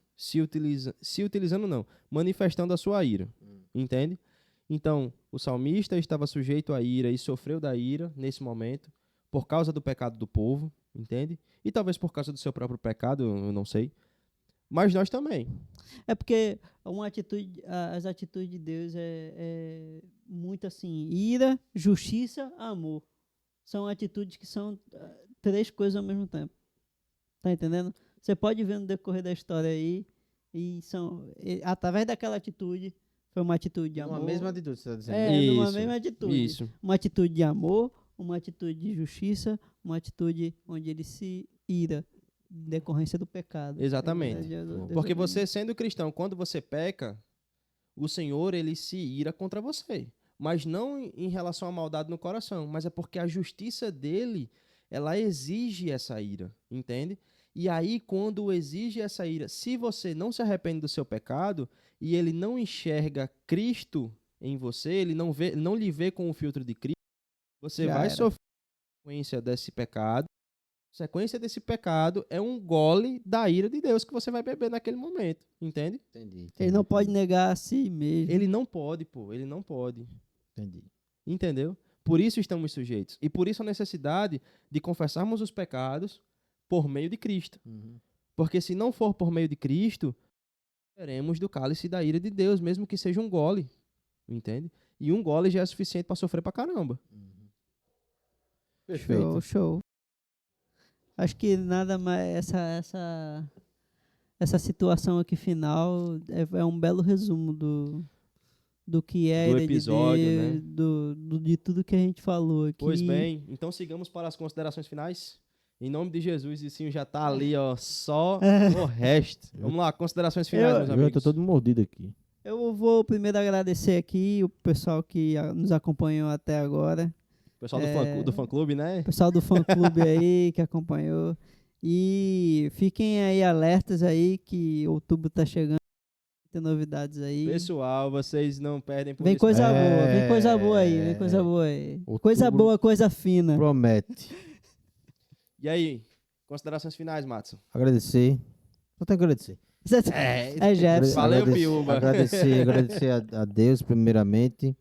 manifestando a sua ira. Entende? Então, o salmista estava sujeito à ira e sofreu da ira nesse momento por causa do pecado do povo, entende? E talvez por causa do seu próprio pecado, eu não sei. Mas nós também. É porque as atitudes de Deus é muito assim, ira, justiça, amor. São atitudes que são três coisas ao mesmo tempo. Tá entendendo? Você pode ver no decorrer da história aí Através daquela atitude, foi uma atitude de amor. Uma mesma atitude, você está dizendo. Numa Isso, mesma atitude. Isso. Uma atitude de amor, uma atitude de justiça, uma atitude onde ele se ira em decorrência do pecado. Exatamente. Deus Porque odeia. você, sendo cristão, quando você peca, o Senhor, ele se ira contra você. Mas não em relação à maldade no coração, mas é porque a justiça dele, ela exige essa ira, entende? E aí, quando exige essa ira, se você não se arrepende do seu pecado e ele não enxerga Cristo em você, ele não lhe vê com o filtro de Cristo, você Já vai era. sofrer a consequência desse pecado. A consequência desse pecado é um gole da ira de Deus que você vai beber naquele momento, entende? Entendi. Ele não pode negar a si mesmo. Ele não pode, pô, ele não pode. Entendi. Entendeu? Por isso estamos sujeitos. E por isso a necessidade de confessarmos os pecados por meio de Cristo. Porque se não for por meio de Cristo, teremos do cálice da ira de Deus, mesmo que seja um gole. Entende? E um gole já é suficiente para sofrer pra caramba. Perfeito. Show. Acho que nada mais. Essa situação aqui final é um belo resumo do que é a Do ira episódio, de Deus, de tudo que a gente falou aqui. Pois bem, então sigamos para as considerações finais. Em nome de Jesus, e sim já tá ali, ó, só o resto. Vamos lá, considerações finais, meus Eu amigos. tô todo mordido aqui. Eu vou primeiro agradecer aqui o pessoal que nos acompanhou até agora. Pessoal do fã-clube, né? O pessoal do fã-clube aí que acompanhou. E fiquem aí alertas aí que outubro tá chegando. Tem novidades aí. Pessoal, vocês não perdem por Vem isso. coisa É. boa, vem coisa boa aí, vem coisa boa aí. Outubro- Coisa boa, coisa fina. Promete. E aí, considerações finais, Matson? Agradecer. Só tenho que agradecer. É Jefferson. Valeu, Agradecer- Piúba. Agradecer a Deus, primeiramente,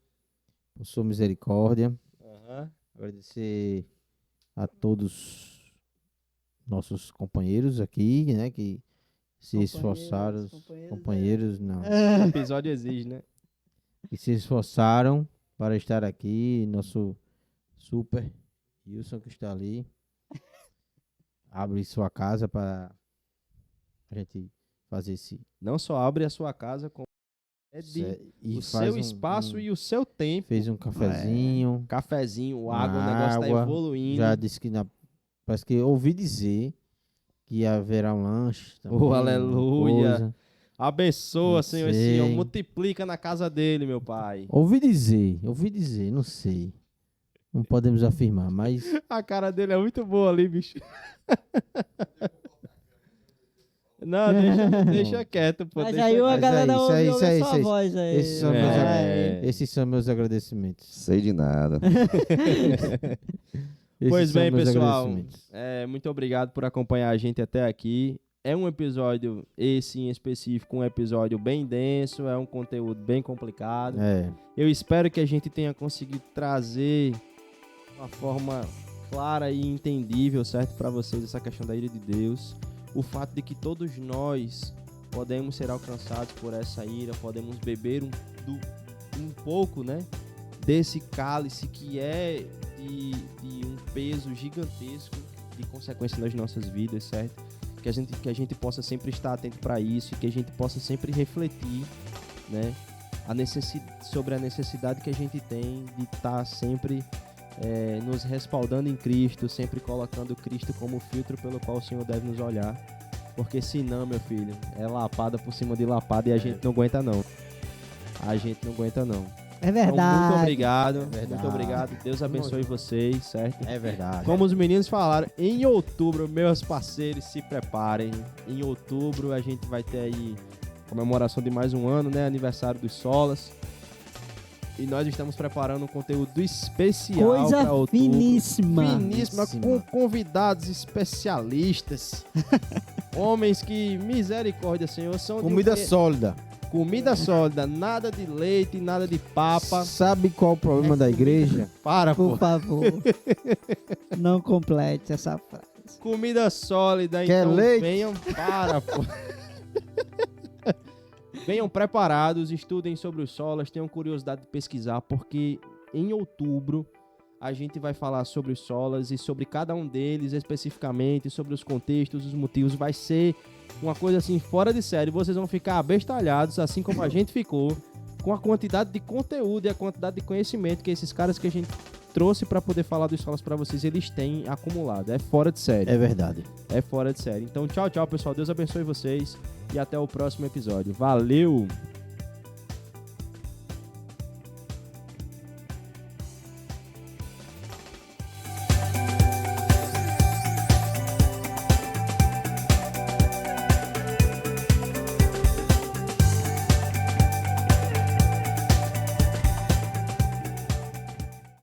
por sua misericórdia. Aham. Agradecer a todos nossos companheiros aqui, né, que se esforçaram. Companheiros, não. O episódio exige, né? Que se esforçaram para estar aqui. Nosso super Wilson que está ali. Abre sua casa para a gente fazer esse. Não só abre a sua casa, como e o faz seu espaço e o seu tempo. fez um cafezinho. Cafezinho, água, o uma negócio tá água. evoluindo. Já disse que parece que eu ouvi dizer que haverá um lanche também. Oh, aleluia. coisa. Abençoa, Não Senhor, sei. Senhor. Multiplica na casa dele, meu pai. Ouvi dizer, não sei. Não podemos afirmar, mas A cara dele é muito boa ali, bicho. Não, deixa quieto, pô. Mas deixa aí a quieto. galera isso ouve aí, ouve isso sua aí. voz aí. Esses são, esses são meus agradecimentos. Sei de nada. Esses Pois são bem, meus pessoal. agradecimentos. Muito obrigado por acompanhar a gente até aqui. É um episódio, esse em específico, um episódio bem denso, é um conteúdo bem complicado. É, Eu espero que a gente tenha conseguido trazer uma forma clara e entendível, certo, para vocês essa questão da ira de Deus. O fato de que todos nós podemos ser alcançados por essa ira, podemos beber um pouco, né, desse cálice que é de um peso gigantesco de consequência nas nossas vidas, certo? Que a gente possa sempre estar atento para isso e que a gente possa sempre refletir, né, sobre a necessidade que a gente tem de estar sempre nos respaldando em Cristo, sempre colocando Cristo como filtro pelo qual o Senhor deve nos olhar. Porque senão, meu filho, é lapada por cima de lapada e a gente não aguenta não. A gente não aguenta não. É Então, verdade. muito obrigado, verdade. muito obrigado. Deus abençoe vocês, certo? é verdade. Como os meninos falaram, em outubro, meus parceiros, se preparem. Em outubro a gente vai ter aí comemoração de mais um ano, né? Aniversário dos Solas. E nós estamos preparando um conteúdo especial Coisa para outubro. finíssima. Finíssima, com convidados especialistas. Homens que, misericórdia, Senhor, são Comida de sólida. comida sólida, nada de leite, nada de papa. Sabe qual o problema da igreja? Para, pô. Por favor. Não complete essa frase. Comida sólida, Quer então leite? venham para, pô. Venham preparados, estudem sobre os solas, tenham curiosidade de pesquisar, porque em outubro A gente vai falar sobre os solas e sobre cada um deles especificamente, sobre os contextos, os motivos. Vai ser uma coisa assim fora de série. Vocês vão ficar abestalhados, assim como a gente ficou, com a quantidade de conteúdo e a quantidade de conhecimento que esses caras que a gente trouxe para poder falar dos solas para vocês, eles têm acumulado. É fora de série. É verdade. É fora de série. Então, tchau, pessoal. Deus abençoe vocês e até o próximo episódio. Valeu!